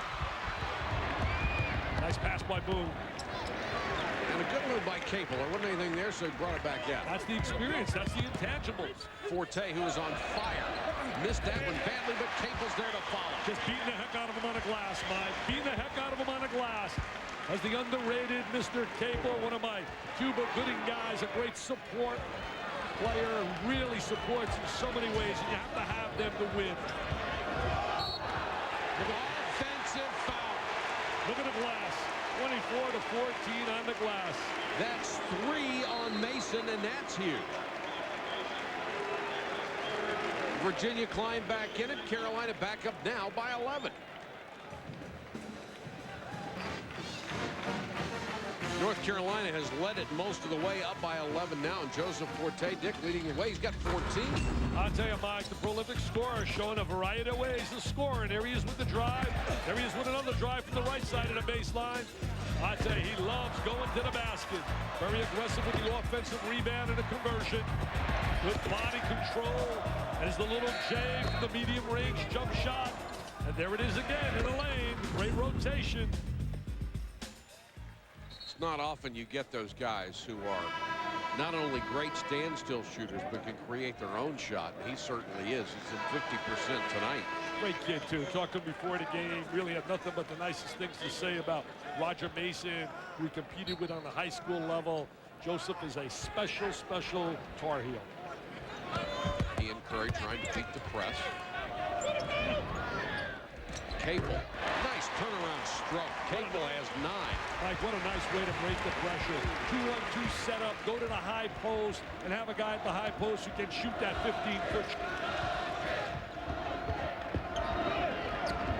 Nice pass by Boone. And a good move by Capel. There wasn't anything there, so he brought it back out. That's the experience. That's the intangibles. Forte, who is on fire, missed that one badly, but Capel's there to follow. Just beating the heck out of him on the glass, Mike. Beating the heck out of him on the glass. As the underrated Mr. Capel, one of my Cuba Gooding guys, a great support player, really supports in so many ways, and you have to have them to win. Offensive foul. Look at the glass. 24 to 14 on the glass. That's 3 on Mason, and that's huge. Virginia climbed back in it. Carolina back up now by 11. North Carolina has led it most of the way, up by 11 now, and Joseph Forte, Dick, leading the way. He's got 14. I'll tell you, Mike, the prolific scorer showing a variety of ways to score. And there he is with the drive. There he is with another drive from the right side of the baseline. I tell you, he loves going to the basket. Very aggressive with the offensive rebound and the conversion. Good body control. As the little J from the medium range jump shot. And there it is again in the lane. Great rotation. It's not often you get those guys who are not only great standstill shooters, but can create their own shot. And he certainly is. He's at 50% tonight. Great kid, too. Talked to him before the game. Really had nothing but the nicest things to say about Roger Mason, who he competed with on the high school level. Joseph is a special, special Tar Heel. He and Curry trying to beat the press. Cable, nice turnaround stroke. Cable has 9. Mike, what a nice way to break the pressure. 2-1-2 setup, go to the high post, and have a guy at the high post who can shoot that 15-foot.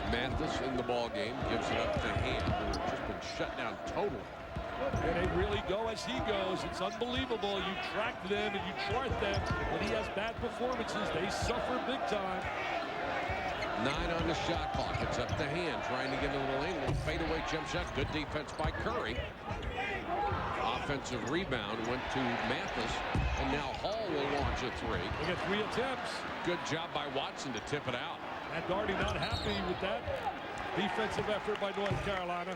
Mathis in the ball game, gives it up to Hand, who's just been shut down totally. And they really go as he goes. It's unbelievable. You track them and you chart them. When he has bad performances, they suffer big time. 9 on the shot clock. It's up to Hand, trying to get into the lane. A little fadeaway jump shot. Good defense by Curry. Offensive rebound went to Mathis. And now Hall will launch a 3. They get 3 attempts. Good job by Watson to tip it out. And Doherty not happy with that defensive effort by North Carolina.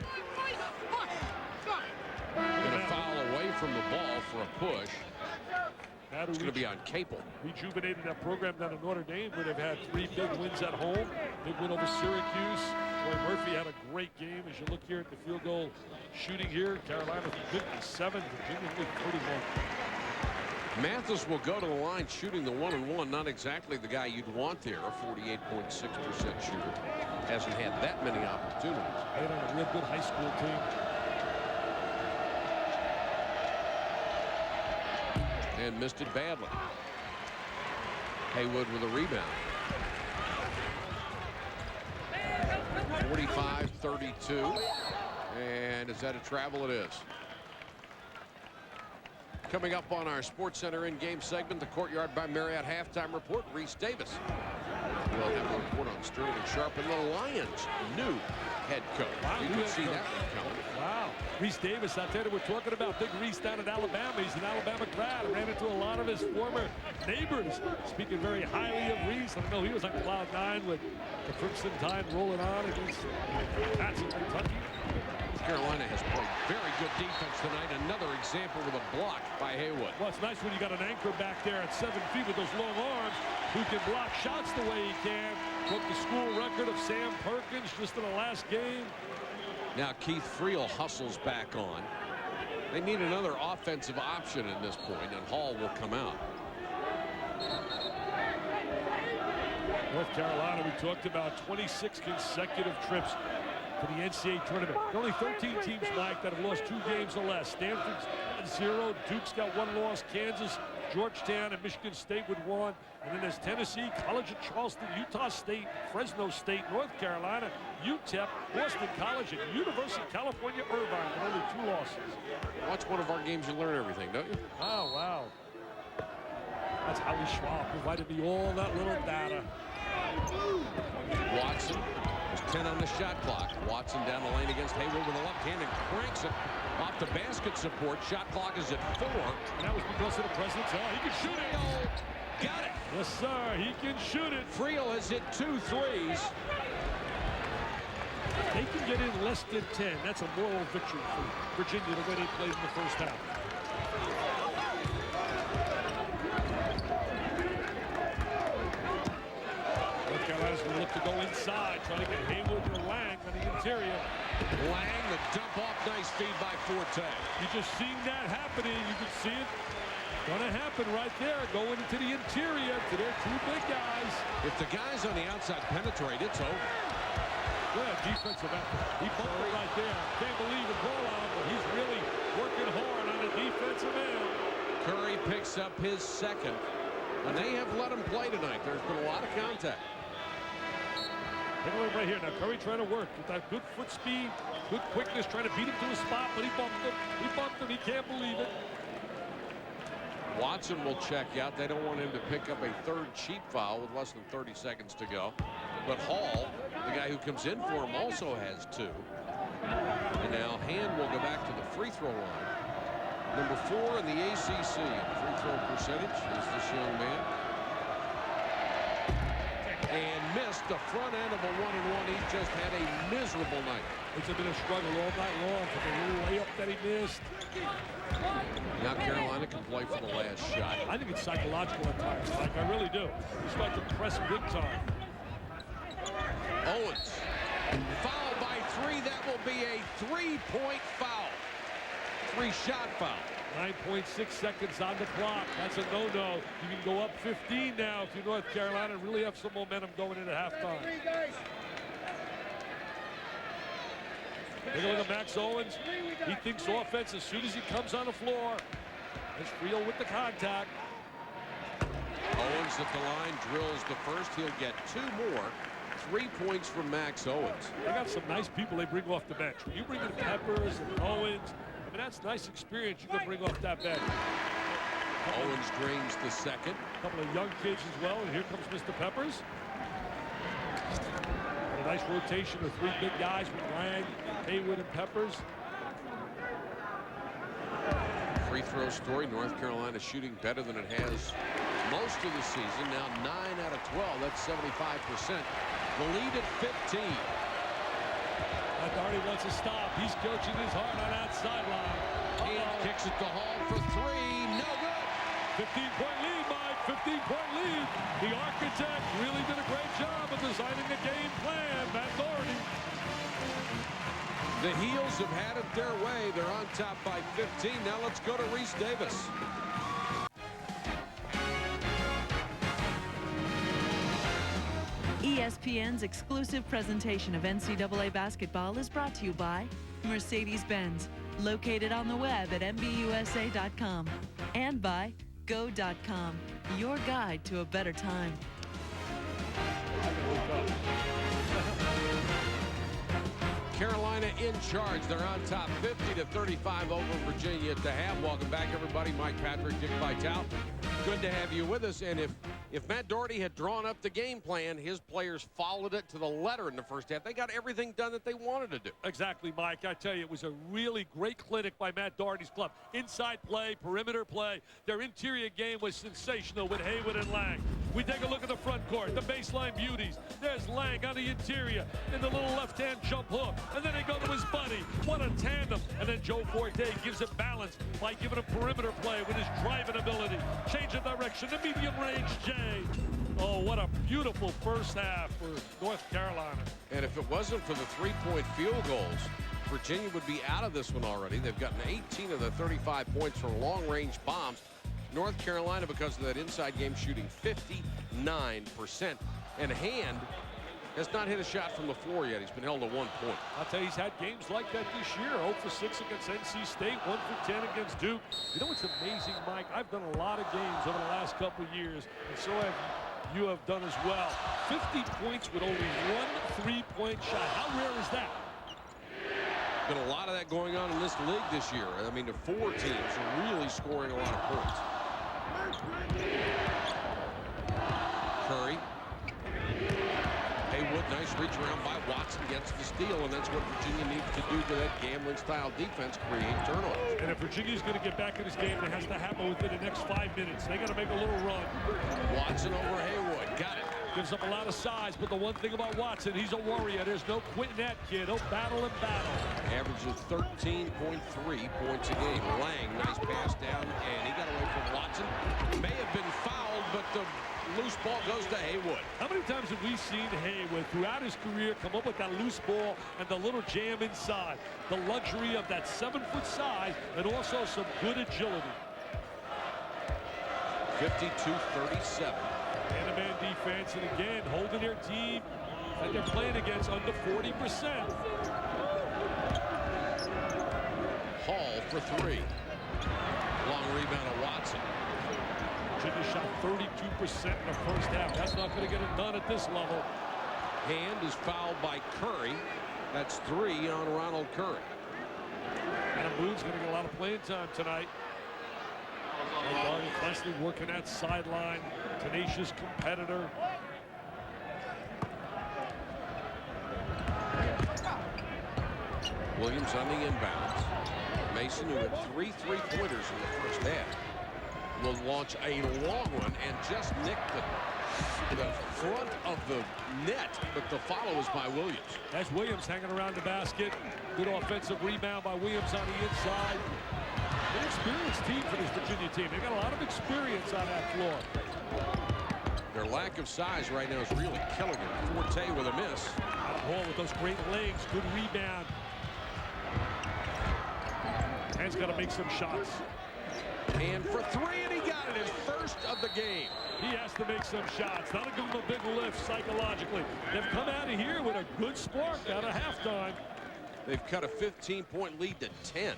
And a foul away from the ball for a push. It's going to be on Capel. Rejuvenated that program down in Notre Dame, where they've had 3 big wins at home. Big win over Syracuse. Troy Murphy had a great game. As you look here at the field goal shooting here, Carolina 57, Virginia with 31. Mathis will go to the line shooting the 1-and-1. Not exactly the guy you'd want there. A 48.6% shooter. Hasn't had that many opportunities. Played on a real good high school team. And missed it badly. Haywood with a rebound. 45-32. And is that a travel? It is. Coming up on our SportsCenter in-game segment, the Courtyard by Marriott halftime report, Reese Davis. We'll have a report on Sterling Sharp and the Lions' new head coach. Wow, you can see that one coming. Wow. Reese Davis, I tell you, we're talking about Big Reese down in Alabama. He's an Alabama grad. Ran into a lot of his former neighbors. Speaking very highly of Reese. I know he was on cloud 9 with the Crimson Tide rolling on against Pats in Kentucky. Carolina has played very good defense tonight. Another example with a block by Haywood. Well, it's nice when you got an anchor back there at 7 feet with those long arms who can block shots the way he can. Broke the school record of Sam Perkins just in the last game. Now Keith Friel hustles back on. They need another offensive option at this point, and Hall will come out. North Carolina, we talked about 26 consecutive trips to the NCAA tournament. There are only 13 teams, Mike, that have lost 2 games or less. Stanford's got 0. Duke's got 1 loss. Kansas, Georgetown, and Michigan State with 1. And then there's Tennessee, College of Charleston, Utah State, Fresno State, North Carolina, UTEP, Boston College, and University of California, Irvine, with only 2 losses. Watch one of our games, you learn everything, don't you? Oh, wow. That's Howie Schwab provided me all that little data. Watson. There's 10 on the shot clock. Watson down the lane against Haywood with a left hand and cranks it off the basket support. Shot clock is at 4. And that was because of the presence. Oh, he can shoot it. Got it. Yes, sir. He can shoot it. Friel has hit 2 threes. They can get in less than 10. That's a moral victory for Virginia the way they played in the first half. North Carolina's going to look to go inside, trying to get Haywood and Lang on the interior. Lang, the dump off, nice feed by Forte. You just seen that happening. You can see it going to happen right there, going into the interior to their 2 big guys. If the guys on the outside penetrate, it's over. Good defensive effort. He bumped it right there. Can't believe the ball on, but he's really working hard on the defensive end. Curry picks up his 2nd, and they have let him play tonight. There's been a lot of contact. Take a look right here. Now Curry trying to work with that good foot speed, good quickness, trying to beat him to a spot, but he bumped him. He bumped him. He can't believe it. Watson will check out. They don't want him to pick up a 3rd cheap foul with less than 30 seconds to go. But Hall, the guy who comes in for him, also has 2. And now Hand will go back to the free throw line. Number 4 in the ACC in free throw percentage is this young man. and missed the front end of a 1-and-1. He just had a miserable night. It's been a struggle all night long for the little layup that he missed. Now Carolina can play for the last shot. I think it's psychological at times, Mike. I really do. You start to press big time. Owens, foul by 3. That will be a 3-point foul. 3-shot foul. 9.6 seconds on the clock. That's a no-no. You can go up 15 now if you're North Carolina and really have some momentum going into halftime. Take a look at Max Owens. He thinks offense as soon as he comes on the floor. It's Frio with the contact. Owens at the line drills the first. He'll get 2 more. 3 points from Max Owens. They got some nice people they bring off the bench. When you bring in Peppers and Owens, I mean, that's nice experience you can bring off that bench. Owens drains the second. A couple of young kids as well, and here comes Mr. Peppers. A nice rotation of 3 big guys with Lang, Haywood, and Peppers. Free throw story. North Carolina shooting better than it has most of the season. Now 9 out of 12. That's 75%. The lead at 15. Darty wants to stop. He's coaching his heart on that sideline. And kicks it to Hall for 3. No good. 15-point lead, Mike. 15-point lead. The architect really did a great job of designing the game plan. Matt Doherty. The Heels have had it their way. They're on top by 15. Now let's go to Reese Davis. ESPN's exclusive presentation of NCAA basketball is brought to you by Mercedes-Benz, located on the web at MBUSA.com, and by Go.com, your guide to a better time. Carolina in charge. They're on top 50-35 over Virginia at the half. Welcome back, everybody. Mike Patrick, Dick Vitale. Good to have you with us. And if Matt Doherty had drawn up the game plan, his players followed it to the letter in the first half. They got everything done that they wanted to do. Exactly, Mike. I tell you, it was a really great clinic by Matt Doherty's club. Inside play, perimeter play. Their interior game was sensational with Haywood and Lang. We take a look at the front court, the baseline beauties. There's Lang on the interior in the little left-hand jump hook. And then they go to his buddy. What a tandem. And then Joe Forte gives it balance by giving him perimeter play with his driving ability. Change of direction, the medium range J. Oh, what a beautiful first half for North Carolina. And if it wasn't for the 3-point field goals, Virginia would be out of this one already. They've gotten 18 of the 35 points from long-range bombs. North Carolina, because of that inside game, shooting 59%. And Hand has not hit a shot from the floor yet. He's been held to 1 point. I'll tell you, he's had games like that this year. 0 for 6 against NC State, 1 for 10 against Duke. You know what's amazing, Mike? I've done a lot of games over the last couple of years, and so have you have done as well. 50 points with only 1 3-point shot. How rare is that? Been a lot of that going on in this league this year. I mean, the 4 teams are really scoring a lot of points. Curry. Haywood, nice reach around by Watson, gets the steal, and that's what Virginia needs to do to that gambling-style defense, create turnovers. And if Virginia's going to get back in this game, it has to happen within the next 5 minutes. They got to make a little run. Watson over Haywood, got it. Gives up a lot of size, but the one thing about Watson, he's a warrior. There's no quitting that kid. He'll battle and battle. Averages 13.3 points a game. Lang, nice pass down, and he got away from Watson. May have been fouled, but the loose ball goes to Haywood. How many times have we seen Haywood throughout his career come up with that loose ball and the little jam inside? The luxury of that 7-foot size and also some good agility. 52-37. Man-to-man defense, and again, holding their team that they're playing against under 40%. Hall for 3. Long rebound of Watson. Virginia shot 32% in the first half. That's not going to get it done at this level. Hand is fouled by Curry. That's 3 on Ronald Curry. Adam Boone's going to get a lot of playing time tonight. Constantly working that sideline. Tenacious competitor. Williams on the inbounds. Mason, who had 3 3-pointers in the first half. will launch a long one and just nick the front of the net, but the follow is by Williams. That's Williams hanging around the basket. Good offensive rebound by Williams on the inside. An experienced team for this Virginia team. They got a lot of experience on that floor. Their lack of size right now is really killing them. Forte with a miss. Ball with those great legs. Good rebound. Hand's got to make some shots. And for three, and he got it, his first of the game. He has to make some shots. Not a good a big lift psychologically. They've come out of here with a good spark out of halftime. They've cut a 15-point lead to 10.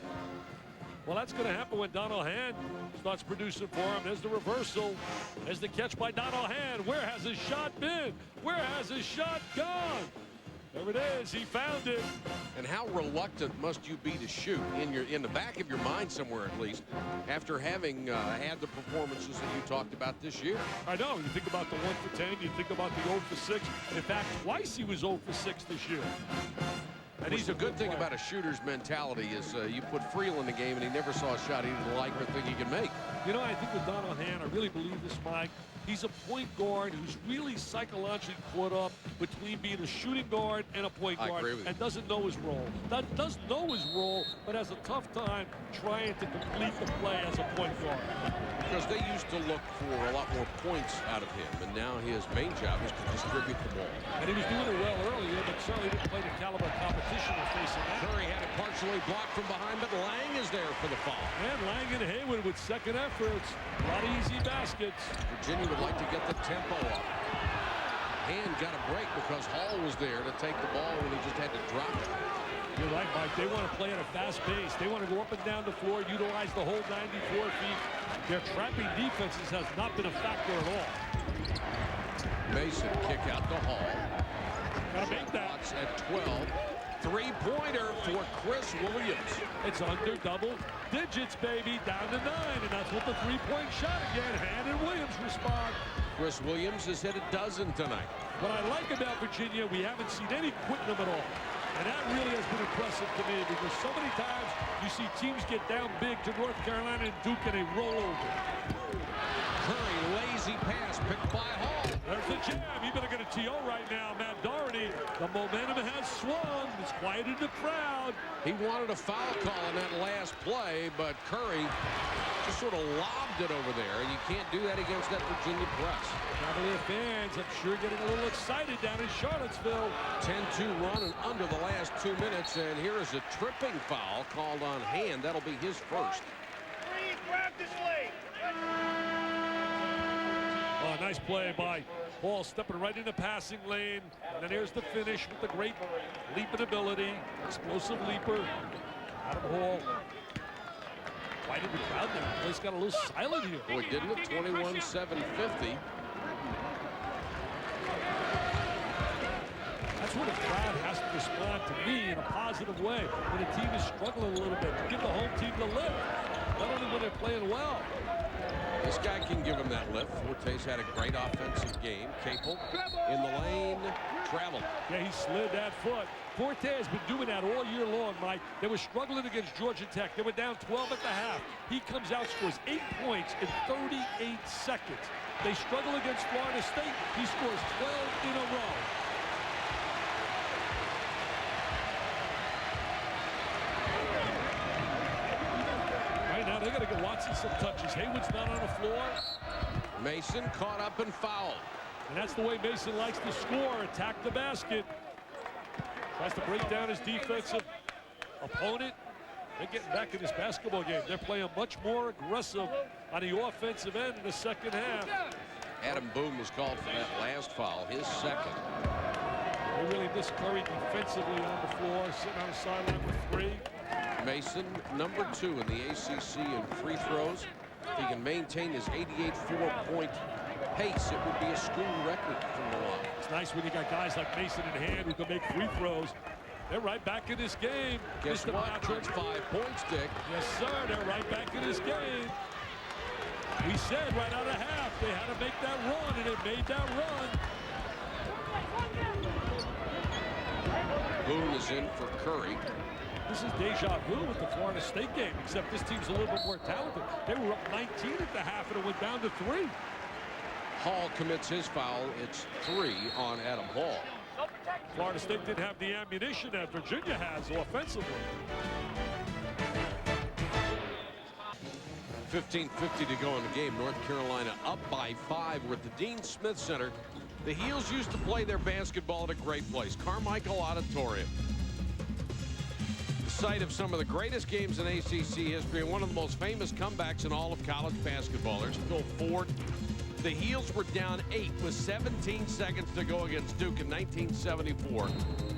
Well, that's going to happen when Donald Hand starts producing for him. There's the reversal. There's the catch by Donald Hand. Where has his shot been? Where has his shot gone? There it is. He found it. And how reluctant must you be to shoot in the back of your mind somewhere, at least, after having had the performances that you talked about this year? I know. You think about the 1 for 10. You think about the 0 for 6. In fact, twice he was 0 for 6 this year. And he's a good thing about a shooter's mentality is you put Friel in the game and he never saw a shot he didn't like or think he could make. You know, I think with Donald Hand, I really believe this, Mike. He's a point guard who's really psychologically caught up between being a shooting guard and a point guard. I agree with you. And doesn't know his role. Does know his role, but has a tough time trying to complete the play as a point guard. Because they used to look for a lot more points out of him, and now his main job is to distribute the ball. And he was doing it well earlier, but certainly didn't play the caliber of competition they're facing now. Curry had it partially blocked from behind, but Lang is there for the foul. And Lang and Hayward with second efforts. A lot of easy baskets. Virginia would like to get the tempo up. Hand got a break because Hall was there to take the ball when he just had to drop it. You're right, Mike. They want to play at a fast pace. They want to go up and down the floor, utilize the whole 94 feet. Their trapping defenses has not been a factor at all. Mason kick out to Hall. Gotta make that. At 12. Three-pointer for Chris Williams. It's under double digits, baby. Down to 9, and that's what the three-point shot again. Hand and Williams respond. Chris Williams has hit a dozen tonight. What I like about Virginia, we haven't seen any quitting them at all. And that really has been impressive to me because so many times you see teams get down big to North Carolina and Duke and they roll over. Curry, lazy pass picked by Hall. There's the jam. You better get a TO right now, Matt Doherty. The momentum has swung. It's quieted the crowd. He wanted a foul call on that last play, but Curry just sort of lobbed it over there, and you can't do that against that Virginia press. Cavalier fans, I'm sure, getting a little excited down in Charlottesville. 10-2 run and under the last 2 minutes, and here is a tripping foul called on Hand. That'll be his first. Oh, nice play by Hall, stepping right in the passing lane. And then here's the finish with the great leaping ability. Explosive leaper. Adam Hall. Why did the crowd there? The place got a little silent here. Boy, didn't it? 21-7-50. That's where the crowd has to respond to me in a positive way. When the team is struggling a little bit, to give the home team the lift. Not only when they're playing well. This guy can give him that lift. Forte's had a great offensive game. Capel in the lane, traveled. Yeah, he slid that foot. Forte has been doing that all year long, Mike. They were struggling against Georgia Tech. They were down 12 at the half. He comes out, scores 8 points in 38 seconds. They struggle against Florida State. He scores 12 in a row. Now they got to get Watson some touches. Hayward's not on the floor. Mason caught up and fouled. And that's the way Mason likes to score. Attack the basket. Tries to break down his defensive opponent. They're getting back in this basketball game. They're playing much more aggressive on the offensive end in the second half. Adam Boone was called for that last foul, his second. They really miss Curry defensively on the floor, sitting on the sideline with 3. Mason, number 2 in the ACC in free throws. If he can maintain his 88 4-point pace, it would be a school record from the line. It's nice when you got guys like Mason in hand who can make free throws. They're right back in this game. Guess what? That's 5 points, Dick. Yes, sir. They're right back in this game. We said right out of half they had to make that run, and they made that run. Boone is in for Curry. This is deja vu with the Florida State game, except this team's a little bit more talented. They were up 19 at the half, and it went down to 3. Hall commits his foul. It's 3 on Adam Hall. Florida State didn't have the ammunition that Virginia has offensively. 15:50 to go in the game. North Carolina up by 5. We're at the Dean Smith Center. The Heels used to play their basketball at a great place, Carmichael Auditorium. The site of some of the greatest games in ACC history and one of the most famous comebacks in all of college basketball. There's Phil Forte. The Heels were down 8 with 17 seconds to go against Duke in 1974.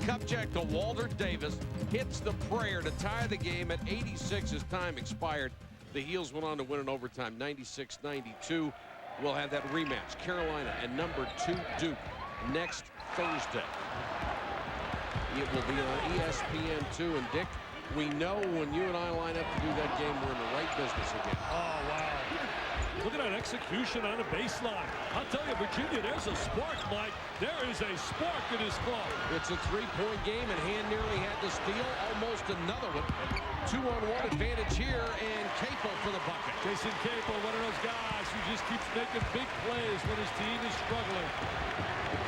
Kupchak to Walter Davis hits the prayer to tie the game at 86 as time expired. The Heels went on to win in overtime, 96-92. We'll have that rematch, Carolina and number 2 Duke, next Thursday. It will be on ESPN2. And Dick, we know when you and I line up to do that game, we're in the right business again. Oh, wow. Look at that execution on the baseline. I'll tell you, Virginia, there's a spark, Mike. There is a spark in this club. It's a 3-point game, and Hand nearly had to steal. Almost another one. 2-on-1 advantage here, and Capel for the bucket. Jason Capel, one of those guys who just keeps making big plays when his team is struggling.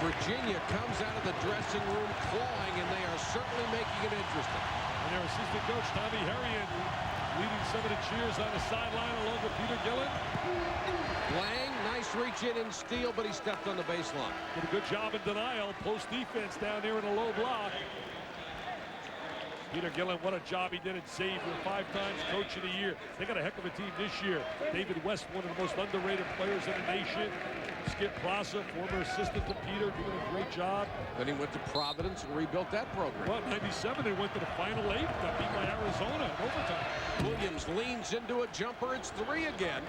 Virginia comes out of the dressing room clawing, and they are certainly making it interesting. And their assistant coach, Tommy Harrion, leading some of the cheers on the sideline along with Peter Gillen. Lang, nice reach in and steal, but he stepped on the baseline. Did a good job in denial. Post defense down here in a low block. Peter Gillen, what a job he did at Xavier, 5 times coach of the year. They got a heck of a team this year. David West, one of the most underrated players in the nation. Skip Plaza, former assistant to Peter, doing a great job. Then he went to Providence and rebuilt that program. Well, 97, they went to the Final 8, got beat by Arizona in overtime. Williams leans into a jumper. It's 3 again.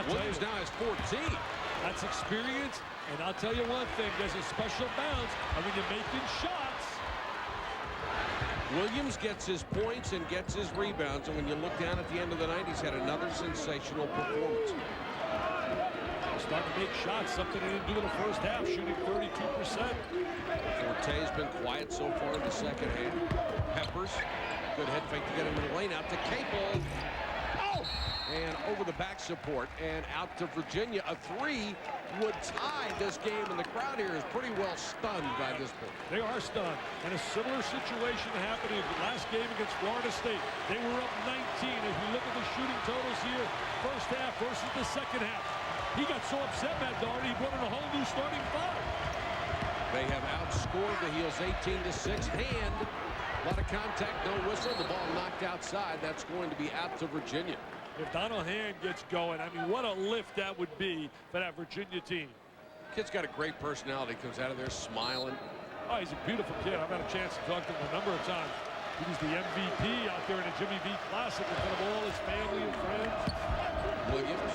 Williams now has 14. That's experience, and I'll tell you one thing, there's a special bounce, and when you're making shots. Williams gets his points and gets his rebounds, and when you look down at the end of the night, he's had another sensational performance. Starting to make shots, something he didn't do in the first half, shooting 32%. Forte's been quiet so far in the second half. Peppers, good head fake to get him in the lane, out to Capel. Oh! And over the back support and out to Virginia. A 3 would tie this game, and the crowd here is pretty well stunned by this point. They are stunned. And a similar situation happened in the last game against Florida State. They were up 19. As we look at the shooting totals here, first half versus the second half. He got so upset, Matt Doherty, he brought in a whole new starting 5. They have outscored the Heels 18-6. Hand, a lot of contact, no whistle. The ball knocked outside. That's going to be out to Virginia. If Donald Hand gets going, I mean, what a lift that would be for that Virginia team. Kid's got a great personality. Comes out of there smiling. Oh, he's a beautiful kid. I've had a chance to talk to him a number of times. He was the MVP out there in the Jimmy V Classic in front of all his family and friends. Williams.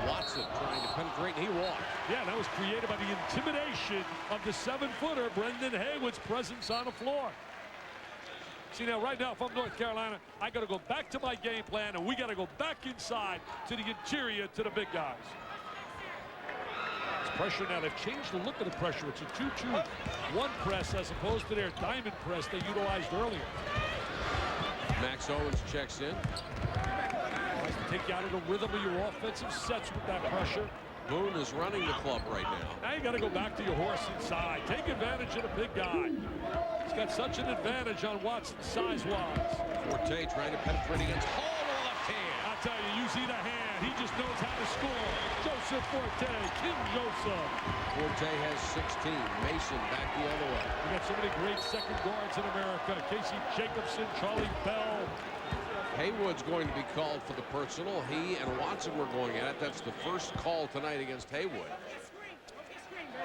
Watson trying to penetrate, and he walked. Yeah, that was created by the intimidation of the 7-footer, Brendan Haywood's presence on the floor. See, now, right now, if I'm North Carolina, I got to go back to my game plan, and we got to go back inside to the interior to the big guys. It's pressure now. They've changed the look of the pressure. It's a 2-2-1 press as opposed to their diamond press they utilized earlier. Max Owens checks in. Tries to take you out of the rhythm of your offensive sets with that pressure. Boone is running the club right now. Now you got to go back to your horse inside. Take advantage of the big guy. He's got such an advantage on Watson size-wise. Forte trying to penetrate against Hall with a left hand. I'll tell you, you see the hand. He just knows how to score. Joseph Forte, King Joseph. Forte has 16. Mason back the other way. We got so many great second guards in America. Casey Jacobson, Charlie Bell. Haywood's going to be called for the personal. He and Watson were going at it. That's the first call tonight against Haywood.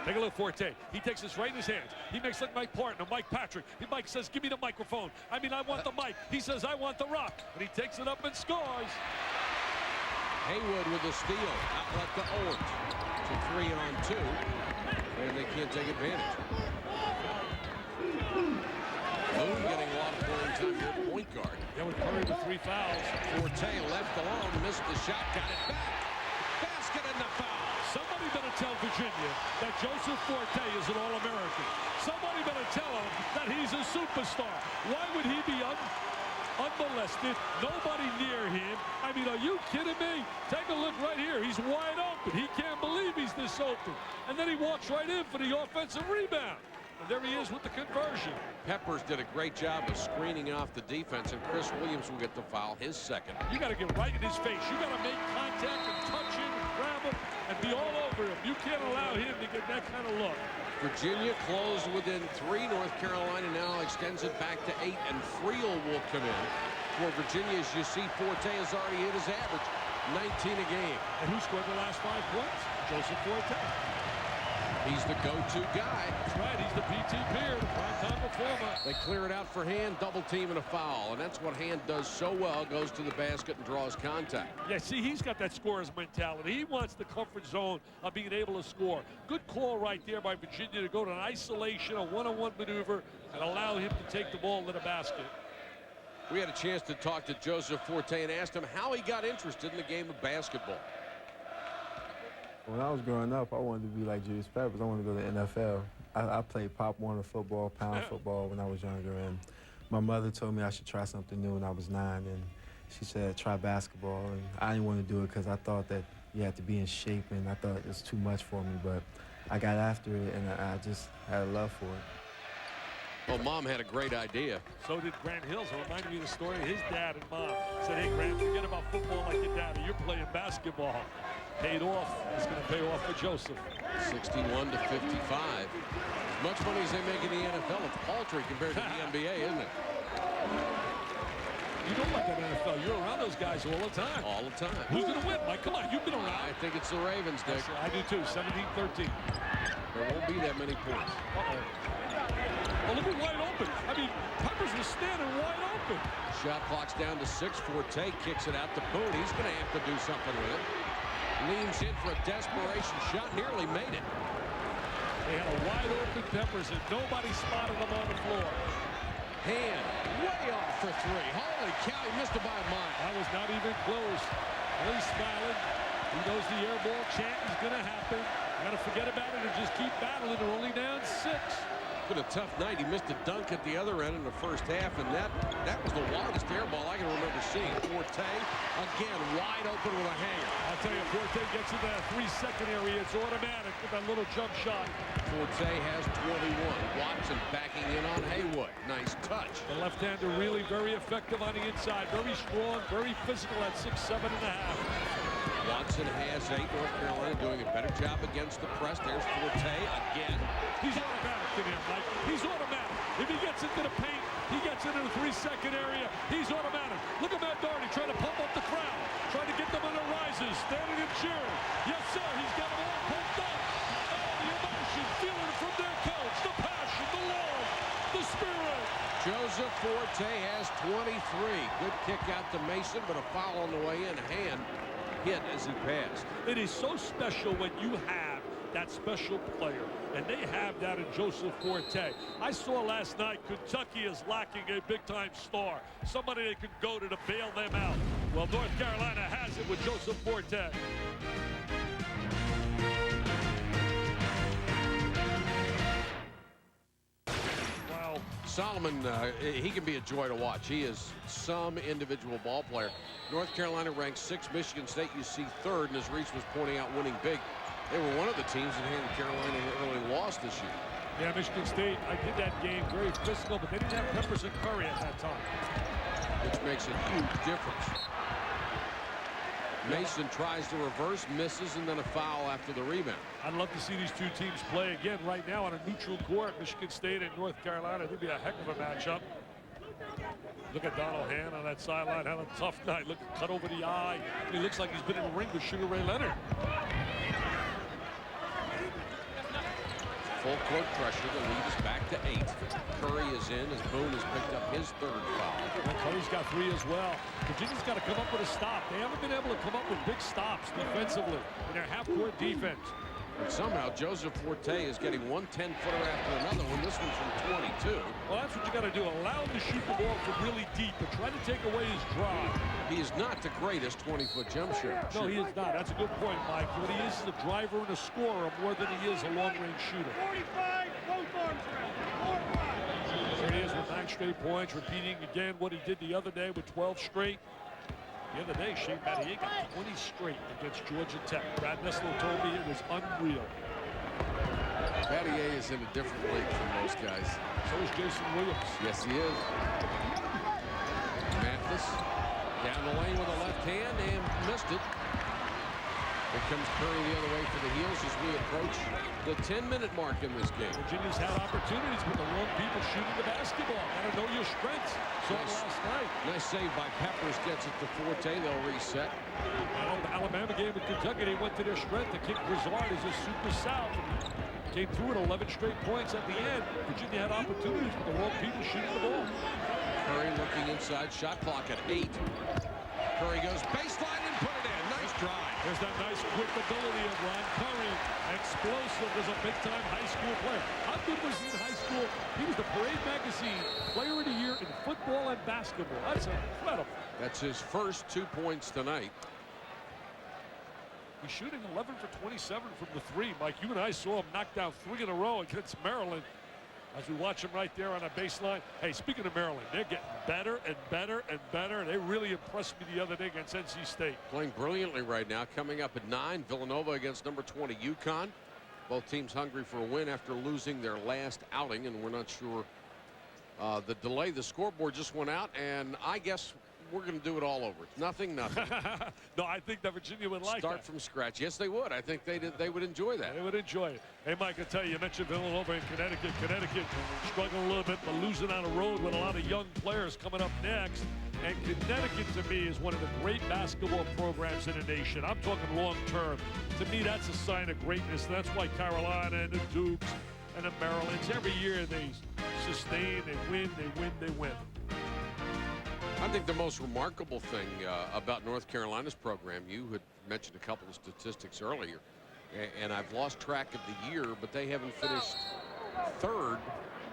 Take a look, Forte. He takes this right in his hands. He makes like my partner, Mike Patrick. Mike says, give me the microphone. I mean, I want the mic. He says, I want the rock. And he takes it up and scores. Haywood with the steal. Outlet to Owens. It's a 3-on-2. And they can't take advantage. Boone getting a lot of playing time here at point guard. Yeah, with Curry with 3 fouls. Forte left alone, missed the shot, got it back. basket and the foul. Somebody better tell Virginia that Joseph Forte is an All-American. Somebody better tell him that he's a superstar. Why would he be unmolested? Nobody near him. I mean, are you kidding me? Take a look right here. He's wide open. He can't believe he's this open. And then he walks right in for the offensive rebound. And there he is with the conversion. Peppers did a great job of screening off the defense, and Chris Williams will get the foul, his second. You got to get right in his face. You got to make contact and touch him and grab him and be all over him. You can't allow him to get that kind of look. Virginia closed within 3. North Carolina now extends it back to 8, and Friel will come in. For Virginia, as you see, Forte has already hit his average, 19 a game. And who scored the last 5 points? Joseph Forte. He's the go-to guy. That's right, he's the PT Peer, the prime-time performer. They clear it out for Hand, double team and a foul, and that's what Hand does so well, goes to the basket and draws contact. Yeah, see, he's got that scorer's mentality. He wants the comfort zone of being able to score. Good call right there by Virginia to go to an isolation, a one-on-one maneuver, and allow him to take the ball to the basket. We had a chance to talk to Joseph Forte and asked him how he got interested in the game of basketball. When I was growing up, I wanted to be like Julius Peppers. I wanted to go to the NFL. I played Pop Warner football, pound football when I was younger, and my mother told me I should try something new when I was 9, and she said try basketball, and I didn't want to do it because I thought that you had to be in shape, and I thought it was too much for me, but I got after it, and I just had a love for it. Well, Mom had a great idea. So did Grant Hills. It reminded me of the story of his dad and Mom. Said, hey, Grant, forget about football like your dad. You're playing basketball. Paid off. It's going to pay off for Joseph. 61 to 55. As much money as they make in the NFL, it's paltry compared to the NBA, isn't it? You don't like that NFL. You're around those guys all the time. All the time. Who's going to win, Mike? Come on, you've been around. I think it's the Ravens, Dick. I do too. 17-13. There won't be that many points. Oh, look at wide open. I mean, Peppers was standing wide open. Shot clock's down to 6. Forte kicks it out to Boone. He's going to have to do something with it. Leans in for a desperation shot. Nearly made it. They had a wide open Peppers, and nobody spotted them on the floor. Hand way off for 3. Holy cow, he missed it by a mile. That was not even close. Well, he's smiling. He knows the air ball chant is going to happen. You got to forget about it and just keep battling. They're only down 6. Been a tough night. He missed a dunk at the other end in the first half, and that was the wildest air ball I can remember seeing. Forte again wide open with a hanger. I'll tell you, Forte gets into that 3-second area. It's automatic with that little jump shot. Forte has 21. Watson backing in on Haywood. Nice touch. The left-hander really very effective on the inside. Very strong, very physical at 6'7.5". Watson has 8. North Carolina doing a better job against the press. There's Forte again. He's automatic in here, Mike. He's automatic. If he gets into the paint, he gets into the 3-second area. He's automatic. Look at Matt Doherty trying to pump up the crowd, trying to get them on the rises, standing and cheering. Yes, sir. He's got them all pumped up. Oh, the emotion, feeling it from their coach, the passion, the love, the spirit. Joseph Forte has 23. Good kick out to Mason, but a foul on the way in. Hand hit as he passed. It is so special when you have that special player, and they have that in Joseph Forte. I saw last night Kentucky is lacking a big-time star, somebody they can go to bail them out. Well, North Carolina has it with Joseph Forte. Wow. Solomon, he can be a joy to watch. He is some individual ball player. North Carolina ranks 6th. Michigan State, you see 3rd, and as Reese was pointing out, winning big. They were one of the teams that handed Carolina an early loss this year. Yeah, Michigan State, I did that game very physical, but they didn't have Peppers and Curry at that time. Which makes a huge difference. Mason tries to reverse, misses, and then a foul after the rebound. I'd love to see these two teams play again right now on a neutral court. Michigan State and North Carolina. It would be a heck of a matchup. Look at Donald Hand on that sideline, having a tough night. Look, cut over the eye. He looks like he's been in the ring with Sugar Ray Leonard. Full court pressure. The lead is back to 8. Curry is in as Boone has picked up his 3rd foul. And Curry's got 3 as well. Virginia's got to come up with a stop. They haven't been able to come up with big stops defensively in their half-court defense. And somehow Joseph Forte is getting one 10-footer after another one. This one from 22. Well, that's what you got to do. Allow him to shoot the ball from really deep, but try to take away his drive. He is not the greatest 20-foot jump shot. No, he is not. That's a good point, Mike. What he is a driver and a scorer more than he is a long-range shooter. 45, both arms around. 4-5. There he is with 9 straight points, repeating again what he did the other day with 12 straight. The other day, Shane Battier got 20 straight against Georgia Tech. Brad Nessler told me it was unreal. Battier is in a different league from most guys. So is Jason Williams. Yes, he is. Mathis down the lane with a left hand and missed it. Here comes Curry the other way for the heels as we approach the 10-minute mark in this game. Virginia's had opportunities, but the wrong people shooting the basketball. Got to know your strengths. Saw it last night. Nice save by Peppers. Gets it to Forte. They'll reset. The Alabama game with Kentucky, they went to their strength. The kick Grizzard is a super south. Came through at 11 straight points at the end. Virginia had opportunities, but the wrong people shooting the ball. Curry looking inside. Shot clock at 8. Curry goes baseline and put it in. Nice drive. There's that nice quick ability of Ron Curry. Explosive, was a big-time high school player. How good was he in high school? He was the Parade Magazine Player of the Year in football and basketball. That's incredible. That's his first 2 points tonight. He's shooting 11 for 27 from the 3. Mike, you and I saw him knock down 3 in a row against Maryland. As we watch him right there on a baseline. Hey, speaking of Maryland, they're getting better and better and better. They really impressed me the other day against NC State. Playing brilliantly right now. Coming up at 9, Villanova against number 20, UConn. Both teams hungry for a win after losing their last outing, and we're not sure the delay. The scoreboard just went out, and I guess we're going to do it all over. Nothing. No, I think that Virginia would like Start that. from scratch. Yes, they would. I think they would enjoy that. They would enjoy it. Hey, Mike, I tell you mentioned Villanova in Connecticut. Connecticut struggling a little bit, but losing on the road with a lot of young players coming up next. And Connecticut, to me, is one of the great basketball programs in the nation. I'm talking long term. To me, that's a sign of greatness. And that's why Carolina and the Dukes and the Marylands, every year they sustain, they win, they win, they win. I think the most remarkable thing about North Carolina's program, you had mentioned a couple of statistics earlier, and I've lost track of the year, but they haven't finished 3rd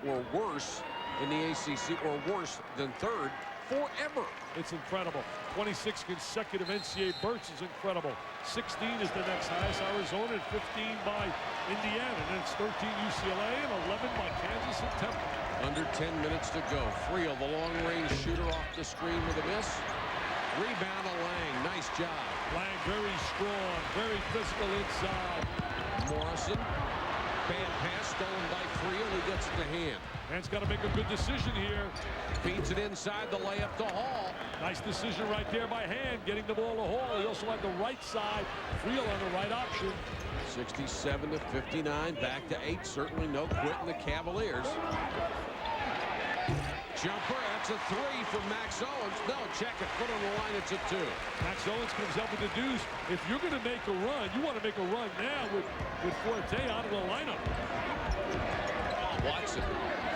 or worse in the ACC, or worse than 3rd forever. It's incredible. 26 consecutive NCAA berths is incredible. 16 is the next highest, Arizona, and 15 by Indiana. And then it's 13 UCLA and 11 by Kansas and Temple. Under 10 minutes to go. Friel, the long-range shooter, off the screen with a miss. Rebound to Lang. Nice job. Lang very strong, very physical inside. Morrison. Bad pass stolen by Friel. He gets it to Hand. Hand's got to make a good decision here. Feeds it inside, the layup to Hall. Nice decision right there by Hand, getting the ball to Hall. He also had the right side. Friel on the right option. 67 to 59, back to 8. Certainly no quitting the Cavaliers. Jumper, that's a 3 from Max Owens. No, check it, put on the line, it's a 2. Max Owens comes up with the deuce. If you're going to make a run, you want to make a run now with Forte out of the lineup. Watson.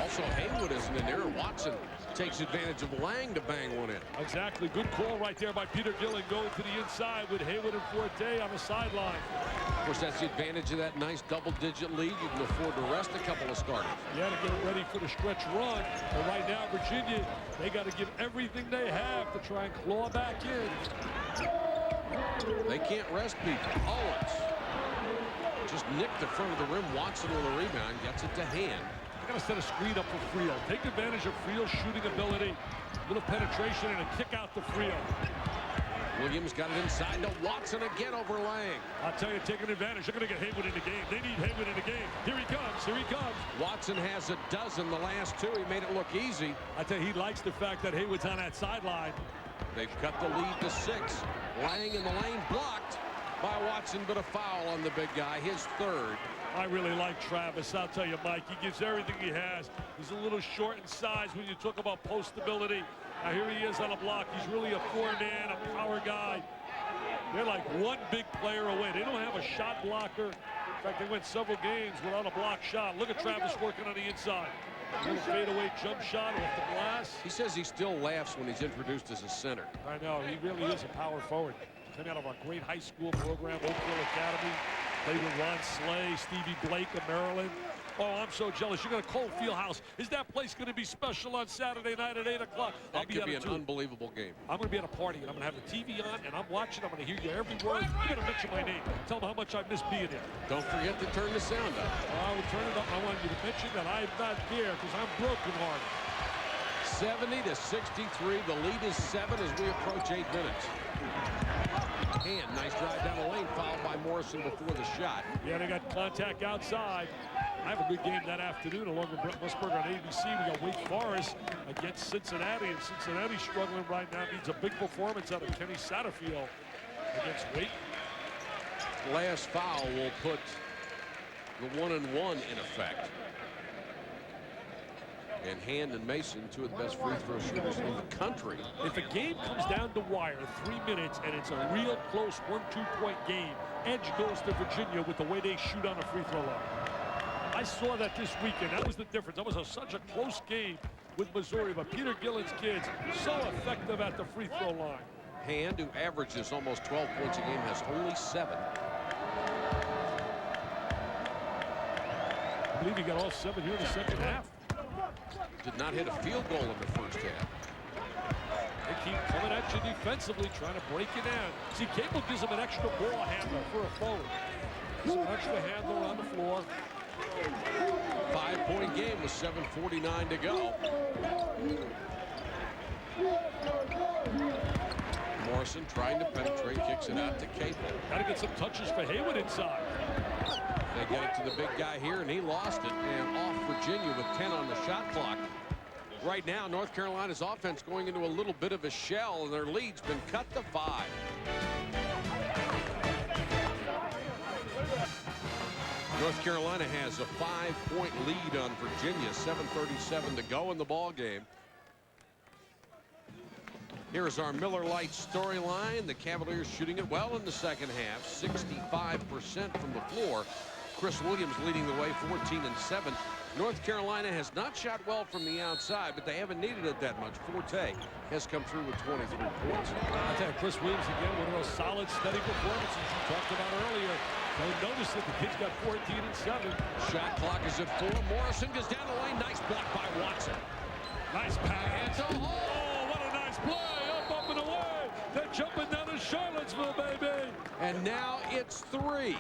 Also, Haywood isn't in there. Watson takes advantage of Lang to bang one in. Exactly. Good call right there by Peter Gillen, going to the inside with Haywood and Forte on the sideline. Of course, that's the advantage of that nice double-digit lead. You can afford to rest a couple of starters. Yeah, to get ready for the stretch run. But right now, Virginia, they got to give everything they have to try and claw back in. They can't rest people. Owens just nicked the front of the rim. Watson with a rebound, gets it to Hand. Got to set a screen up for Friel. Take advantage of Friel's shooting ability. Little penetration and a kick out to Friel. Williams got it inside to Watson again over Lang. I'll tell you, taking advantage. They're going to get Haywood in the game. They need Haywood in the game. Here he comes. Here he comes. Watson has a dozen the last 2. He made it look easy. I tell you, he likes the fact that Haywood's on that sideline. They've cut the lead to 6. Lang in the lane, blocked by Watson, but a foul on the big guy, his 3rd. I really like Travis. I'll tell you, Mike, he gives everything he has. He's a little short in size when you talk about post ability. Now here he is on a block. He's really a 4-man, a power guy. They're like one big player away. They don't have a shot blocker. In fact, they went several games without a block shot. Look at Travis working on the inside. A little fadeaway jump shot off the glass. He says he still laughs when he's introduced as a center. I know, he really is a power forward. Coming out of a great high school program, Oakville Academy. Played with Ron Slay, Stevie Blake of Maryland. Oh, I'm so jealous. You're going to Cole Fieldhouse. Is that place going to be special on Saturday night at 8 o'clock? That could be an unbelievable game. I'm going to be at a party, and I'm going to have the TV on, and I'm watching. I'm going to hear you every word. You're going to mention my name. Tell them how much I miss being here. Don't forget to turn the sound up. I will turn it up. I want you to mention that I'm not there because I'm brokenhearted. 70-63. The lead is 7 as we approach 8 minutes. And nice drive down the lane, fouled by Morrison before the shot. Yeah, they got contact outside. I have a good game that afternoon along with Brett Musburg on ABC. We got Wake Forest against Cincinnati, and Cincinnati's struggling right now. Needs a big performance out of Kenny Satterfield against Wake. Last foul will put the 1-and-1 in effect. And Hand and Mason, two of the best free throw shooters in the country. If a game comes down to wire, 3 minutes, and it's a real close 1-2 point game, edge goes to Virginia with the way they shoot on the free throw line. I saw that this weekend. That was the difference. That was such a close game with Missouri, but Peter Gillen's kids so effective at the free throw line. Hand, who averages almost 12 points a game, has only 7. I believe he got all 7 here in the second half. Did not hit a field goal in the first half. They keep coming at you defensively, trying to break you down. See, Capel gives him an extra ball handler for a forward. He's an extra handler on the floor. 5-point game with 7:49 to go. Morrison trying to penetrate, kicks it out to Capel. Got to get some touches for Haywood inside. They get it to the big guy here, and he lost it. And off Virginia with 10 on the shot clock. Right now, North Carolina's offense going into a little bit of a shell, and their lead's been cut to 5. North Carolina has a 5-point lead on Virginia. 7:37 to go in the ball game. Here's our Miller Lite storyline. The Cavaliers shooting it well in the second half. 65% from the floor. Chris Williams leading the way, 14-7. North Carolina has not shot well from the outside, but they haven't needed it that much. Forte has come through with 23 points. I tell you, Chris Williams again, one of those solid, steady performances you talked about earlier. Don't notice that the kid's got 14-7. Shot clock is at 4. Morrison goes down the lane. Nice block by Watson. Nice pass. Oh, what a nice play. Up and away. They're jumping down to Charlottesville, baby. And now it's 3.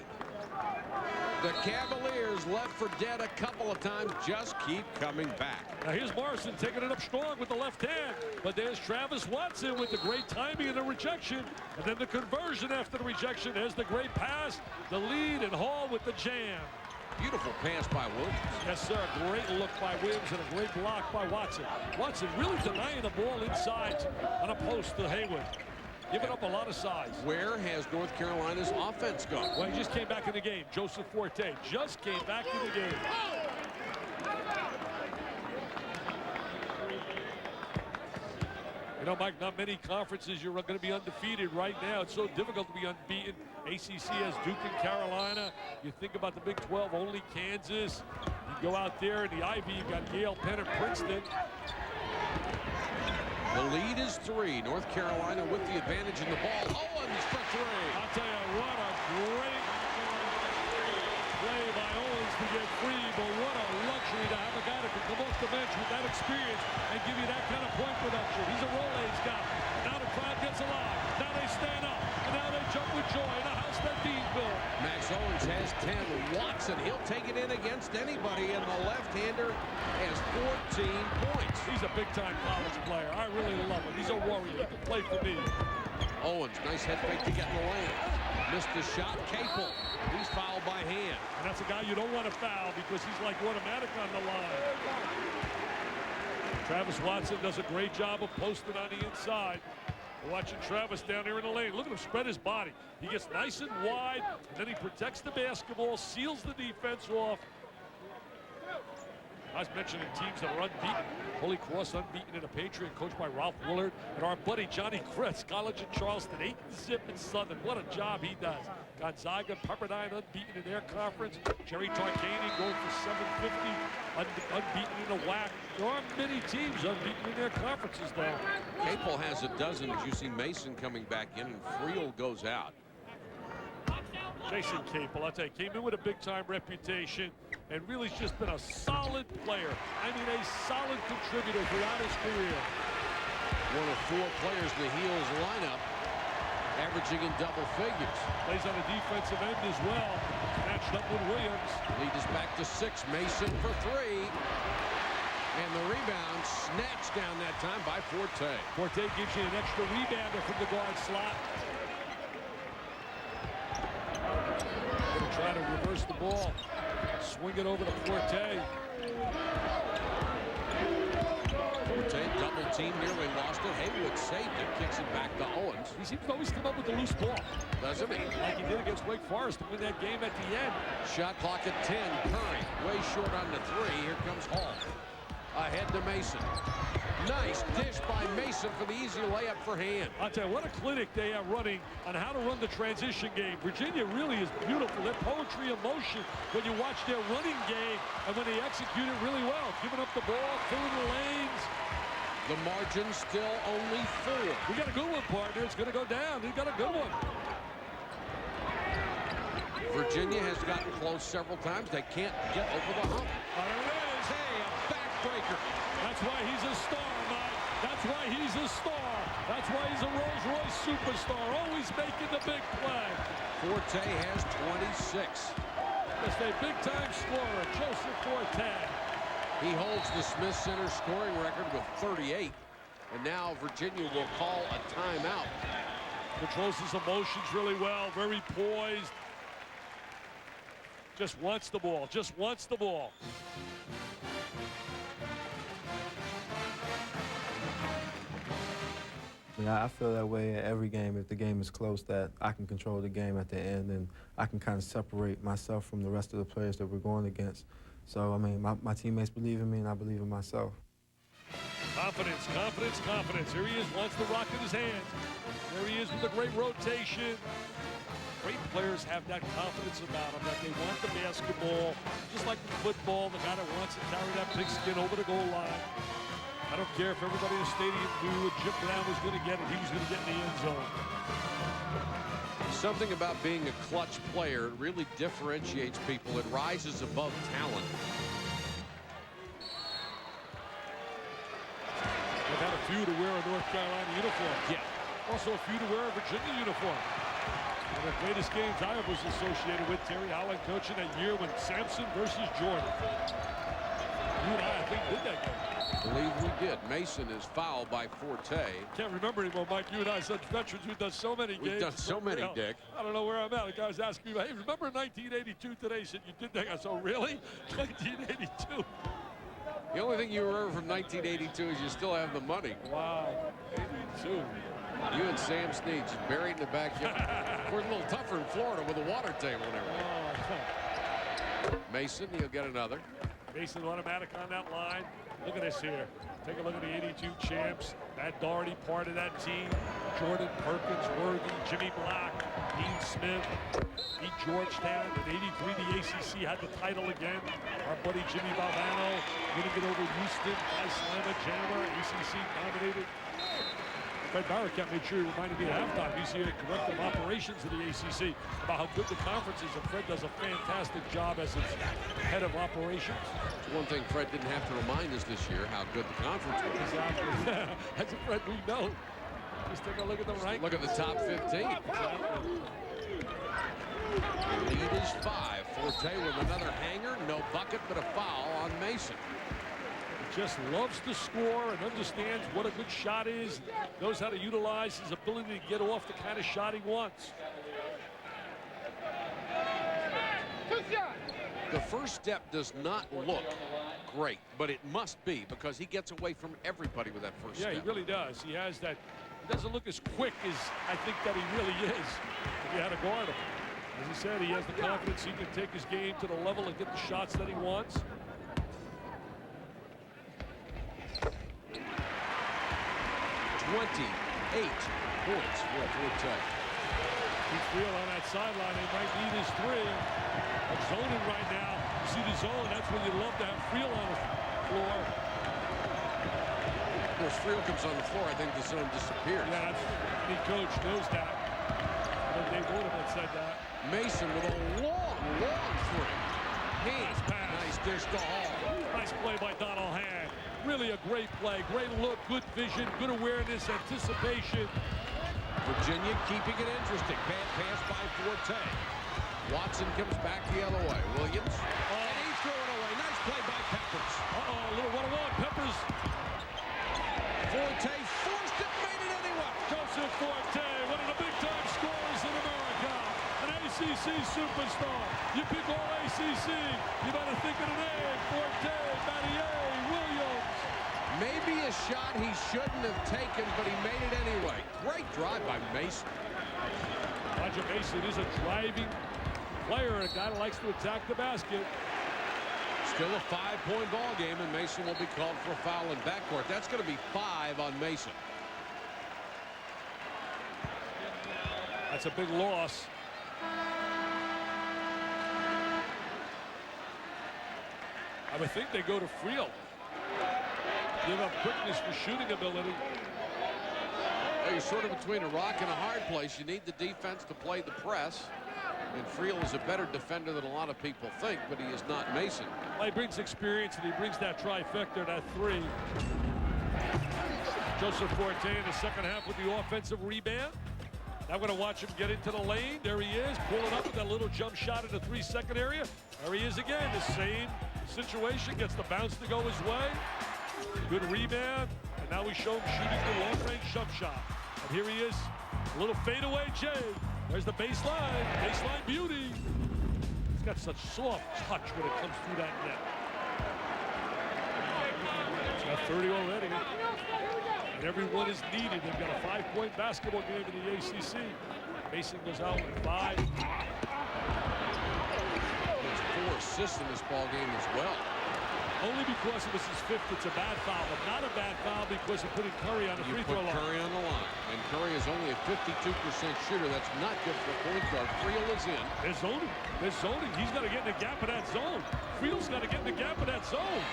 The Cavaliers left for dead a couple of times, just keep coming back. Now here's Morrison taking it up strong with the left hand. But there's Travis Watson with the great timing and the rejection. And then the conversion after the rejection. There's the great pass, the lead, and Hall with the jam. Beautiful pass by Williams. Yes, sir. Great look by Williams and a great block by Watson. Watson really denying the ball inside on a post to Haywood. Giving up a lot of size. Where has North Carolina's offense gone? Well, he just came back in the game. Joseph Forte just came back in the game. You know, Mike, not many conferences you're going to be undefeated right now. It's so difficult to be unbeaten. ACC has Duke and Carolina. You think about the Big 12, only Kansas. You go out there in the Ivy, you've got Yale, Penn, and Princeton. The lead is 3. North Carolina with the advantage in the ball. Owens for 3. I'll tell you, what a great play by Owens to get free, but what a luxury to have a guy that can come off the bench with that experience and give you that kind of point production. He's a roll-age guy. Now the crowd gets alive. Now they stand up, and now they jump with joy in a house that Dean built. Max Owens has 10. Watson, he'll take it in against anybody, and the left-hander has 14 points. He's a big-time college player. I really love him. He's a warrior. He can play for me. Owens, nice head fake to get in the lane. Missed the shot. Capel, he's fouled by Hand. And that's a guy you don't want to foul because he's like automatic on the line. Travis Watson does a great job of posting on the inside. We're watching Travis down here in the lane. Look at him spread his body. He gets nice and wide, and then he protects the basketball, seals the defense off. I was mentioning teams that are unbeaten. Holy Cross unbeaten in a Patriot, coached by Ralph Willard. And our buddy Johnny Kretz, College of Charleston, 8-zip in Southern. What a job he does. Gonzaga, Pepperdine unbeaten in their conference. Jerry Tarkanian going for 750, unbeaten in the WAC. There aren't many teams unbeaten in their conferences, though. Capel has a dozen as you see Mason coming back in, and Friel goes out. Jason Capel, I'll tell you, came in with a big-time reputation and really has just been a solid player. I mean, a solid contributor throughout his career. One of 4 players in the Heels lineup, averaging in double figures. Plays on the defensive end as well. Matched up with Williams. Lead is back to 6. Mason for 3. And the rebound snatched down that time by Forte. Forte gives you an extra rebounder from the guard slot. Gonna try to reverse the ball. Swing it over to Forte. Forte double team, nearly lost it. Haywood saved it, kicks it back to Owens. He seems to always come up with the loose ball. Doesn't he? Like he did against Wake Forest to win that game at the end. Shot clock at 10. Curry way short on the 3. Here comes Hall. Ahead to Mason. Nice dish by Mason for the easy layup for Hand. I'll tell you, what a clinic they have running on how to run the transition game. Virginia really is beautiful. Their poetry of motion when you watch their running game and when they execute it really well. Giving up the ball, filling the lanes. The margin still only 4. We got a good one, partner. It's going to go down. We got a good one. Virginia has gotten close several times. They can't get over the hump. There it is. Hey, a backbreaker. That's why he's a star, Mike. That's why he's a star. That's why he's a Rolls-Royce superstar, always making the big play. Forte has 26. Just a big-time scorer, Joseph Forte. He holds the Smith Center scoring record with 38. And now Virginia will call a timeout. Controls his emotions really well, very poised. Just wants the ball, just wants the ball. Yeah, I feel that way in every game. If the game is close, that I can control the game at the end, and I can kind of separate myself from the rest of the players that we're going against. So, I mean, my teammates believe in me, and I believe in myself. Confidence, confidence, confidence. Here he is, wants the rock in his hands. There he is with a great rotation. Great players have that confidence about them, that they want the basketball, just like in football, the guy that wants to carry that pigskin over the goal line. I don't care if everybody in the stadium knew Jim Brown was going to get it. He was going to get in the end zone. Something about being a clutch player really differentiates people. It rises above talent. They've had a few to wear a North Carolina uniform. Yeah. Also a few to wear a Virginia uniform. One of the greatest games I was associated with, Terry Howland coaching that year when Sampson versus Jordan. You and I think, did that game. I believe we did. Mason is fouled by Forte. Can't remember anymore, Mike. You and I, such veterans, we've done so many games. We've done so many, Dick. I don't know where I'm at. The guy was asking me, hey, remember 1982 today? He said, you did that. I said, oh, really? 1982. The only thing you remember from 1982 is you still have the money. Wow. 82. You and Sam Snead just buried in the backyard. Of course, a little tougher in Florida with a water table and everything. Mason, he'll get another. Mason automatic on that line. Look at this here. Take a look at the 82 champs. Matt Doherty, part of that team. Jordan, Perkins, Worthy, Jimmy Block, Dean Smith. Beat Georgetown. In 83, the ACC had the title again. Our buddy Jimmy Valvano winning it over Houston. Kai Slammer, Jammer, ACC dominated. Fred Barakat made sure he reminded me at halftime. He's here to corrective operations of the ACC about how good the conference is, and Fred does a fantastic job as its head of operations. It's one thing Fred didn't have to remind us this year, how good the conference was. Exactly. That's a Fred we know. Just take a look at the rankings. Look at the top 15. The lead is 5. Forte with another hanger. No bucket, but a foul on Mason. Just loves to score and understands what a good shot is, knows how to utilize his ability to get off the kind of shot he wants. The first step does not look great, but it must be because he gets away from everybody with that first step. Yeah, he really does. He has that. He doesn't look as quick as I think that he really is if you had to guard him. As he said, he has the confidence he can take his game to the level and get the shots that he wants. 28 points for Forte. He's Friel on that sideline. They might need his 3. They're zoning right now. You see the zone, that's when you love to have Friel on the floor. Of course, Friel comes on the floor. I think the zone disappears. Yeah, any coach knows that. I know Dave Woodham had said that. Mason with a long three. Nice dish to Hall. Nice play by Donald Hand. Really a great play. Great look, good vision, good awareness, anticipation. Virginia keeping it interesting. Bad pass by Forte. Watson comes back the other way. Williams. And he threw it away. Nice play by Peppers. A little one-on-one. Peppers. Forte forced it, made it anyway. Joseph Forte, one of the big-time scorers in America. An ACC superstar. You pick all ACC, you better think of the name. Forte, Battier, Williams. Maybe a shot he shouldn't have taken, but he made it anyway. Great drive by Mason. Roger Mason is a driving player, a guy that likes to attack the basket. Still a 5-point ball game, and Mason will be called for a foul in backcourt. That's going to be 5 on Mason. That's a big loss. I would think they go to Friel. Give up quickness for shooting ability. Well, you're sort of between a rock and a hard place. You need the defense to play the press. And Friel is a better defender than a lot of people think, but he is not Mason. Well, he brings experience, and he brings that trifecta, that three. Joseph Forte in the second half with the offensive rebound. Now we're going to watch him get into the lane. There he is, pulling up with that little jump shot in the 3-second area. There he is again, the same situation, gets the bounce to go his way. Good rebound, and now we show him shooting the long-range jump shot. And here he is, a little fadeaway Jay. There's the baseline beauty. He's got such soft touch when it comes through that net. He's got 30 already. And everyone is needed. They've got a 5-point basketball game in the ACC. Mason goes out with 5. There's 4 assists in this ball game as well. Only because it was his 5th, it's a bad foul, but not a bad foul because of putting Curry on the free throw line. Curry on the line, and Curry is only a 52% shooter. That's not good for a point guard. Friel is in. They're zoning. He's got to get in the gap of that zone. Friel's got to get in the gap of that zone.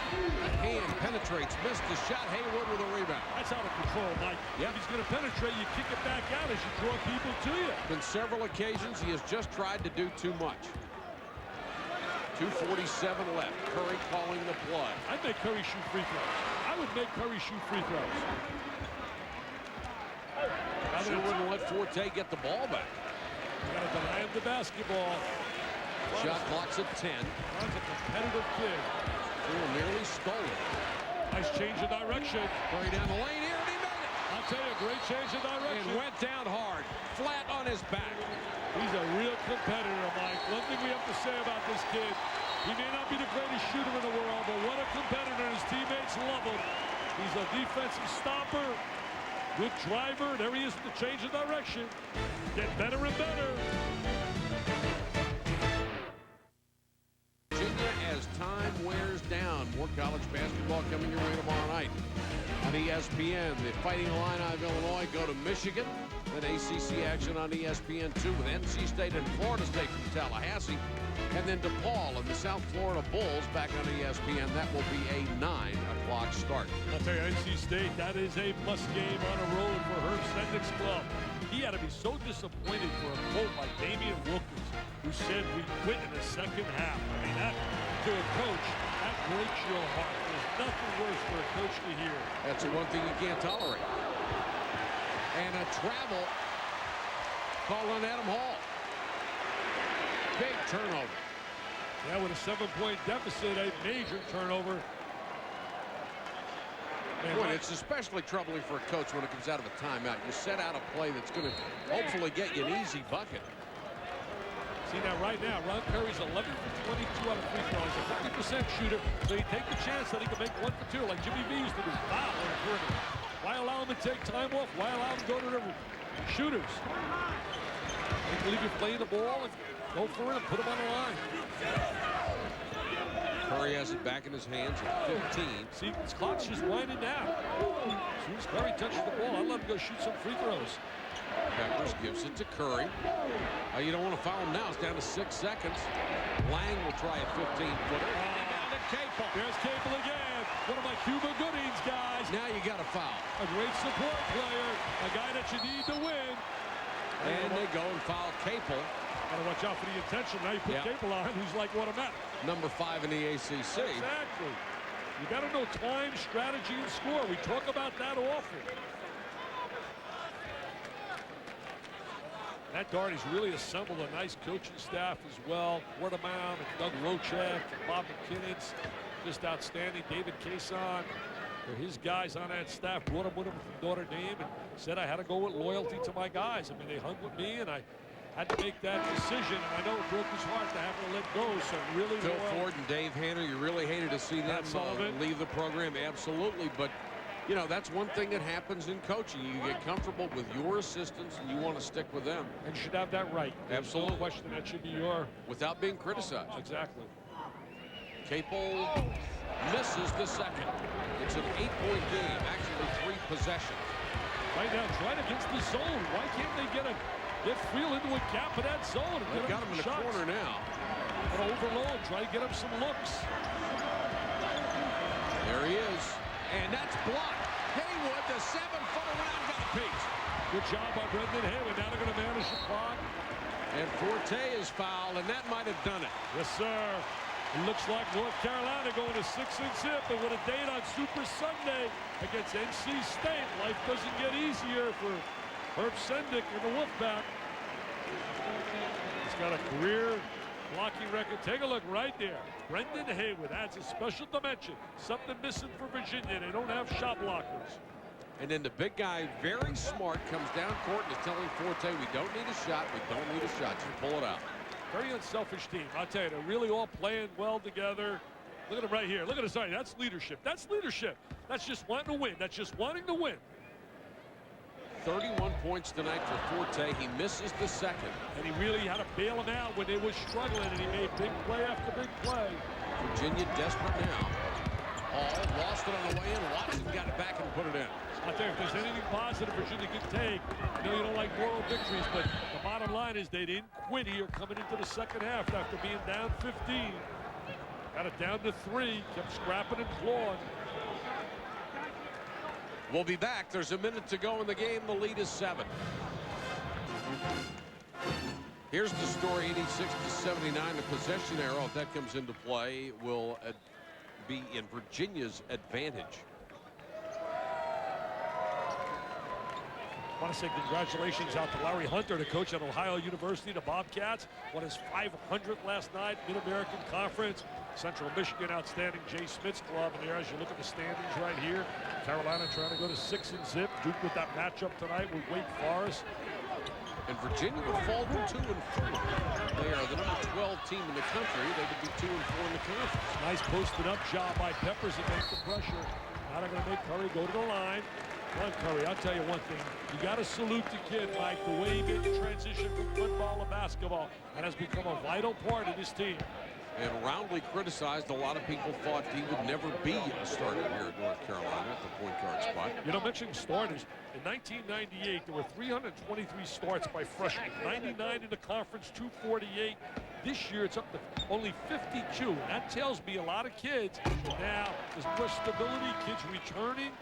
Hand penetrates, missed the shot. Hayward with a rebound. That's out of control, Mike. Yep. If he's going to penetrate, you kick it back out as you draw people to you. On several occasions, he has just tried to do too much. 2:47 left. Curry calling the play. I'd make Curry shoot free throws. I would make Curry shoot free throws. Sure wouldn't let Forte get the ball back. You got to deny him the basketball. Shot clock's at 10. That's a competitive kid. Friel nearly stole it. Nice change of direction. Curry down the lane here, and he made it. I'll tell you, great change of direction. And went down hard, flat on his back. He's a real competitor, Mike. One thing we have to say about this kid, he may not be the greatest shooter in the world, but what a competitor. His teammates love him. He's a defensive stopper, good driver. There he is with the change of direction. Get better and better. Virginia, as time wears down, more college basketball coming your way tomorrow night. On ESPN, the Fighting Illini of Illinois go to Michigan. Then ACC action on ESPN2 with NC State and Florida State from Tallahassee. And then DePaul and the South Florida Bulls back on ESPN. That will be a 9 o'clock start. I'll tell you, NC State, that is a must game on the road for Herb Sendik's club. He had to be so disappointed for a quote like Damian Wilkins, who said we quit in the second half. I mean, that, to a coach, that breaks your heart. There's nothing worse for a coach to hear. That's the one thing you can't tolerate. And a travel call on Adam Hall. Big turnover. Yeah, with a 7-point deficit, a major turnover. Man, Boy, it's especially troubling for a coach when it comes out of a timeout. You set out a play that's going to hopefully get you an easy bucket. See now, right now, Ron Curry's 11 for 22 out of free throws, a 50% shooter, so you take the chance that he can make 1 for 2, like Jimmy V used to do. Foul on the perimeter. Why allow him to take time off? Why allow him to go to the shooters? They believe you're playing the ball and go for it and put him on the line. Curry has it back in his hands at 15. See, this clock's just winding down. As soon as Curry touches the ball, I'd let him go shoot some free throws. Peppers gives it to Curry. You don't want to foul him now. It's down to 6 seconds. Lang will try a 15-footer. Down to Capel. There's Capel again. One of my Cuba Goodings guys. Now you got to foul. A great support player. A guy that you need to win. And they go and foul Capel. Got to watch out for the intention. Now you put Cable on, who's like automatic. Number 5 in the ACC. Exactly. You got to know time, strategy, and score. We talk about that often. Matt Doherty's really assembled a nice coaching staff as well. Word of mouth, and Doug Rochek, and Bob McKinnon's just outstanding. David Cason, they're his guys on that staff. Brought him with him from Notre Dame and said I had to go with loyalty to my guys. I mean, they hung with me, and I had to make that decision. And I know it broke his heart to have to let go. So really, Phil Ford and Dave Hanner, you really hated to see them leave the program. Absolutely, but you know, that's one thing that happens in coaching. You get comfortable with your assistants and you want to stick with them. And you should have that right. Absolutely. No question that should be your... Without being criticized. Exactly. Capel misses the second. It's an 8-point game, actually 3 possessions. Right now, trying against the zone. Why can't they get Friel into a gap of that zone? They've got him in the corner now. But overload, try to get him some looks. There he is. And that's blocked. Haywood, the 7-foot around, got a piece. Good job by Brendan Haywood. Now they're going to manage the clock. And Forte is fouled, and that might have done it. Yes, sir. It looks like North Carolina going to 6 and zip, and with a date on Super Sunday against NC State. Life doesn't get easier for Herb Sendick and the Wolfpack. He's got a career blocking record. Take a look right there. Brendan Haywood adds a special dimension. Something missing for Virginia. They don't have shot blockers. And then the big guy, very smart, comes down court and is telling Forte, we don't need a shot. We don't need a shot. Just pull it out. Very unselfish team. I'll tell you, they're really all playing well together. Look at him right here. Look at his eye. That's leadership. That's leadership. That's just wanting to win. That's just wanting to win. 31 points tonight for Forte. He misses the second. And he really had to bail him out when they were struggling, and he made big play after big play. Virginia desperate now. Hall lost it on the way in. Watson got it back and put it in. I tell you, if there's anything positive Virginia can take, I know you don't like moral victories, but the bottom line is they didn't quit here coming into the second half after being down 15. Got it down to 3, kept scrapping and clawing. We'll be back. There's a minute to go in the game. The lead is 7. Here's the story, 86-79. The possession arrow, if that comes into play, will be in Virginia's advantage. I want to say congratulations out to Larry Hunter, the coach at Ohio University, the Bobcats. Won his 500th last night, Mid-American Conference. Central Michigan, outstanding Jay Smith's club. And there, as you look at the standings right here, Carolina trying to go to 6 and zip. Duke with that matchup tonight with Wake Forest. And Virginia would fall to 2 and 4. They are the number 12 team in the country. They would be 2 and 4 in the conference. Nice posted up job by Peppers against the pressure. Now they're going to make Curry go to the line. Come on, Curry, I'll tell you one thing. You got to salute the kid, Mike, the way he made the transition from football to basketball. And has become a vital part of this team. And roundly criticized. A lot of people thought he would never be a starter here at North Carolina at the point guard spot. You know, mentioning starters, in 1998, there were 323 starts by freshmen. 99 in the conference, 248. This year, it's up to only 52. And that tells me a lot of kids. Now, there's more stability, kids returning.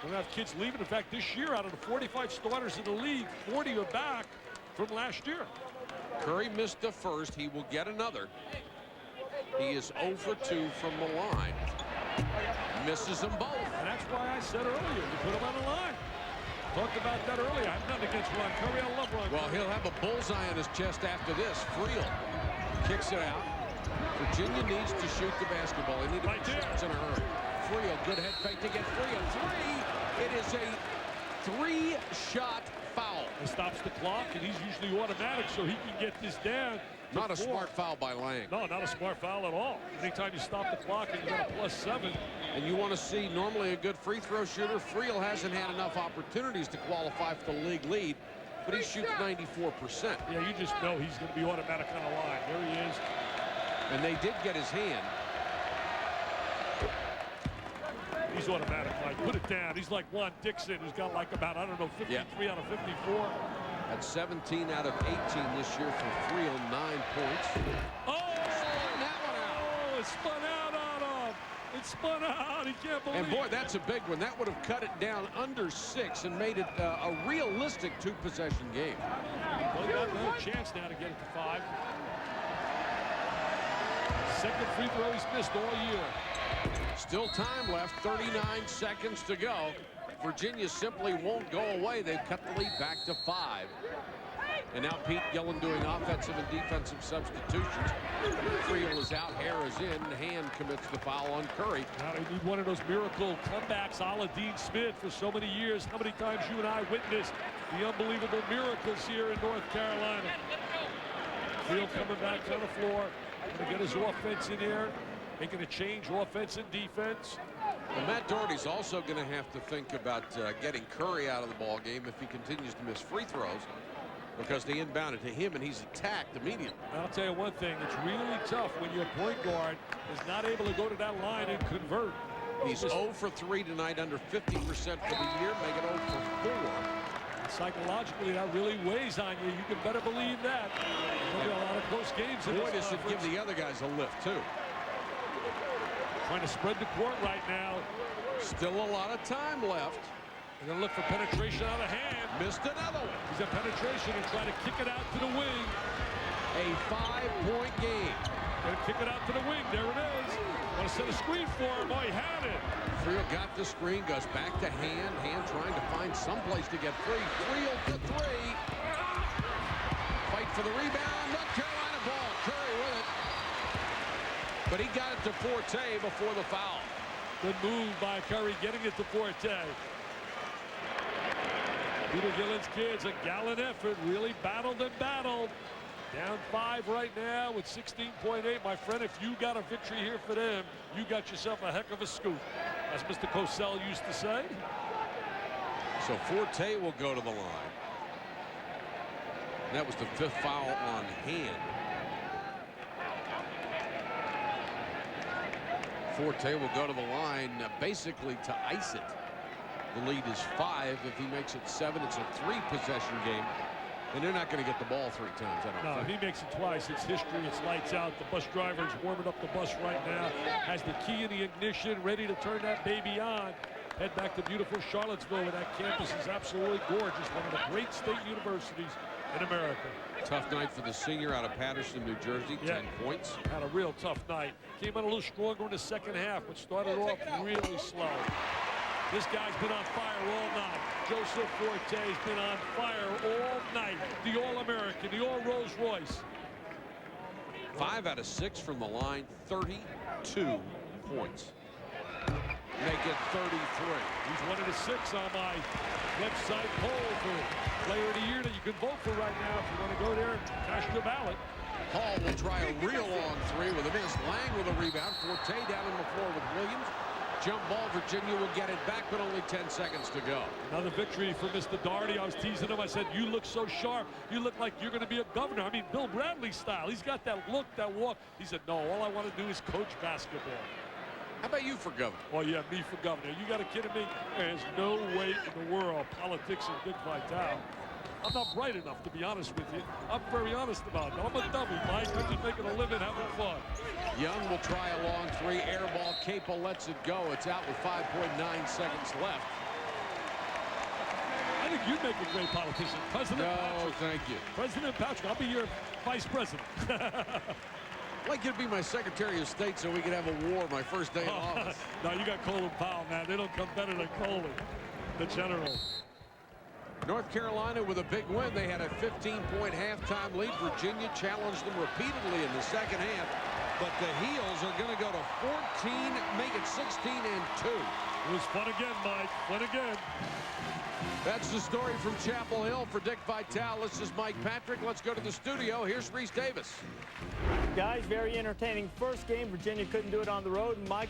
We don't have kids leaving. In fact, this year, out of the 45 starters in the league, 40 are back from last year. Curry missed the first. He will get another. He is 0 for 2 from the line. Misses them both. And that's why I said earlier, you put him on the line. Talked about that earlier. I have nothing against Ron Curry. I love Ron Curry. Well, he'll have a bullseye on his chest after this. Friel kicks it out. Virginia needs to shoot the basketball. They need to make shots in a hurry. Friel, good head fake to get Friel. 3. It is a 3-shot foul. It stops the clock, and he's usually automatic, so he can get this down. Not a smart foul by Lang. No, not a smart foul at all. Anytime you stop the clock and you got a +7. And you want to see normally a good free throw shooter. Friel hasn't had enough opportunities to qualify for the league lead, but he shoots 94%. Yeah, you just know he's going to be automatic on the line. There he is. And they did get his hand. He's automatic, Mike. Put it down. He's like Juan Dixon, who's got like about, I don't know, 53 out of 54. At 17 out of 18 this year for Friel, 9 points. Oh! Spun that one out. Oh, it spun out on him. It spun out. He can't believe it. And boy, that's a big one. That would have cut it down under 6 and made it a realistic 2-possession game. Well, he got another chance now to get it to 5. Second free throw he's missed all year. Still time left, 39 seconds to go. Virginia simply won't go away. They've cut the lead back to 5. And now Pete Gillen doing offensive and defensive substitutions. Creel is out, Hare is in. Hand commits the foul on Curry. Now they need one of those miracle comebacks a la Dean Smith for so many years. How many times you and I witnessed the unbelievable miracles here in North Carolina. Creel coming back on the floor. Going to get his offense in here. Making a change, offense and defense. Well, Matt Doherty's also going to have to think about getting Curry out of the ball game if he continues to miss free throws, because they inbounded to him and he's attacked immediately. I'll tell you one thing, it's really tough when your point guard is not able to go to that line and convert. He's 0 for 3 tonight, under 50% for the year, make it 0 for 4. Psychologically, that really weighs on you. You can better believe that. There'll be a lot of close games in Boy, this does it give the other guys a lift, too. Trying to spread the court right now. Still a lot of time left. They're going to look for penetration out of hand. Missed another one. He's at penetration and try to kick it out to the wing. A 5-point game. Going to kick it out to the wing. There it is. Want to set a screen for him. Oh, he had it. Creel got the screen, goes back to Hand. Hand trying to find some place to get free. Creel to 3. Fight for the rebound. North Carolina ball. Curry with it. But he got it to Forte before the foul. Good move by Curry, getting it to Forte. Peter Gillen's kids, a gallant effort, really battled and battled. Down 5 right now with 16.8. My friend, if you got a victory here for them, you got yourself a heck of a scoop, as Mr. Cosell used to say. So Forte will go to the line. That was the 5th foul on Hand. Forte will go to the line basically to ice it. The lead is 5. If he makes it 7, it's a 3-possession game. And they're not going to get the ball 3 times, I don't think. No, if he makes it twice, it's history. It's lights out. The bus driver is warming up the bus right now. Has the key in the ignition, ready to turn that baby on. Head back to beautiful Charlottesville, where that campus is absolutely gorgeous. One of the great state universities in America. Tough night for the senior out of Patterson, New Jersey. 10 points. Had a real tough night. Came out a little stronger in the second half, but started off really slow. This guy's been on fire all night. Joseph Forte's been on fire all night. The All-American, the All-Rolls-Royce. 5 out of 6 from the line, 32 points. Make it 33. He's 1 of the 6 on my website poll for Player of the Year that you can vote for right now if you want to go there and cast your ballot. Hall will try a real long 3 with a miss. Lang with a rebound. Forte down on the floor with Williams. Jump ball, Virginia will get it back, but only 10 seconds to go. Another victory for Mr. Doherty. I was teasing him. I said, you look so sharp. You look like you're going to be a governor. I mean, Bill Bradley style. He's got that look, that walk. He said, no, all I want to do is coach basketball. How about you for governor? Oh, yeah, me for governor. You got to kidding me? There's no way in the world politics and Dick Vitale. I'm not bright enough, to be honest with you. I'm very honest about it. I'm a dummy, Mike. I'm just making a living, having fun. Young will try a long 3. Air ball. Capel lets it go. It's out with 5.9 seconds left. I think you'd make a great politician. President Patrick. Thank you. President Patrick. I'll be your vice president. I'd like you to be my Secretary of State so we could have a war my first day in office. No, you got Colin Powell, man. They don't come better than Colin, the general. North Carolina with a big win. They had a 15-point halftime lead. Virginia challenged them repeatedly in the second half. But the Heels are going to go to 14, make it 16 and 2. It was fun again, Mike. Fun again. That's the story from Chapel Hill. For Dick Vitale, this is Mike Patrick. Let's go to the studio. Here's Reese Davis. Guys, very entertaining first game. Virginia couldn't do it on the road. And Mike,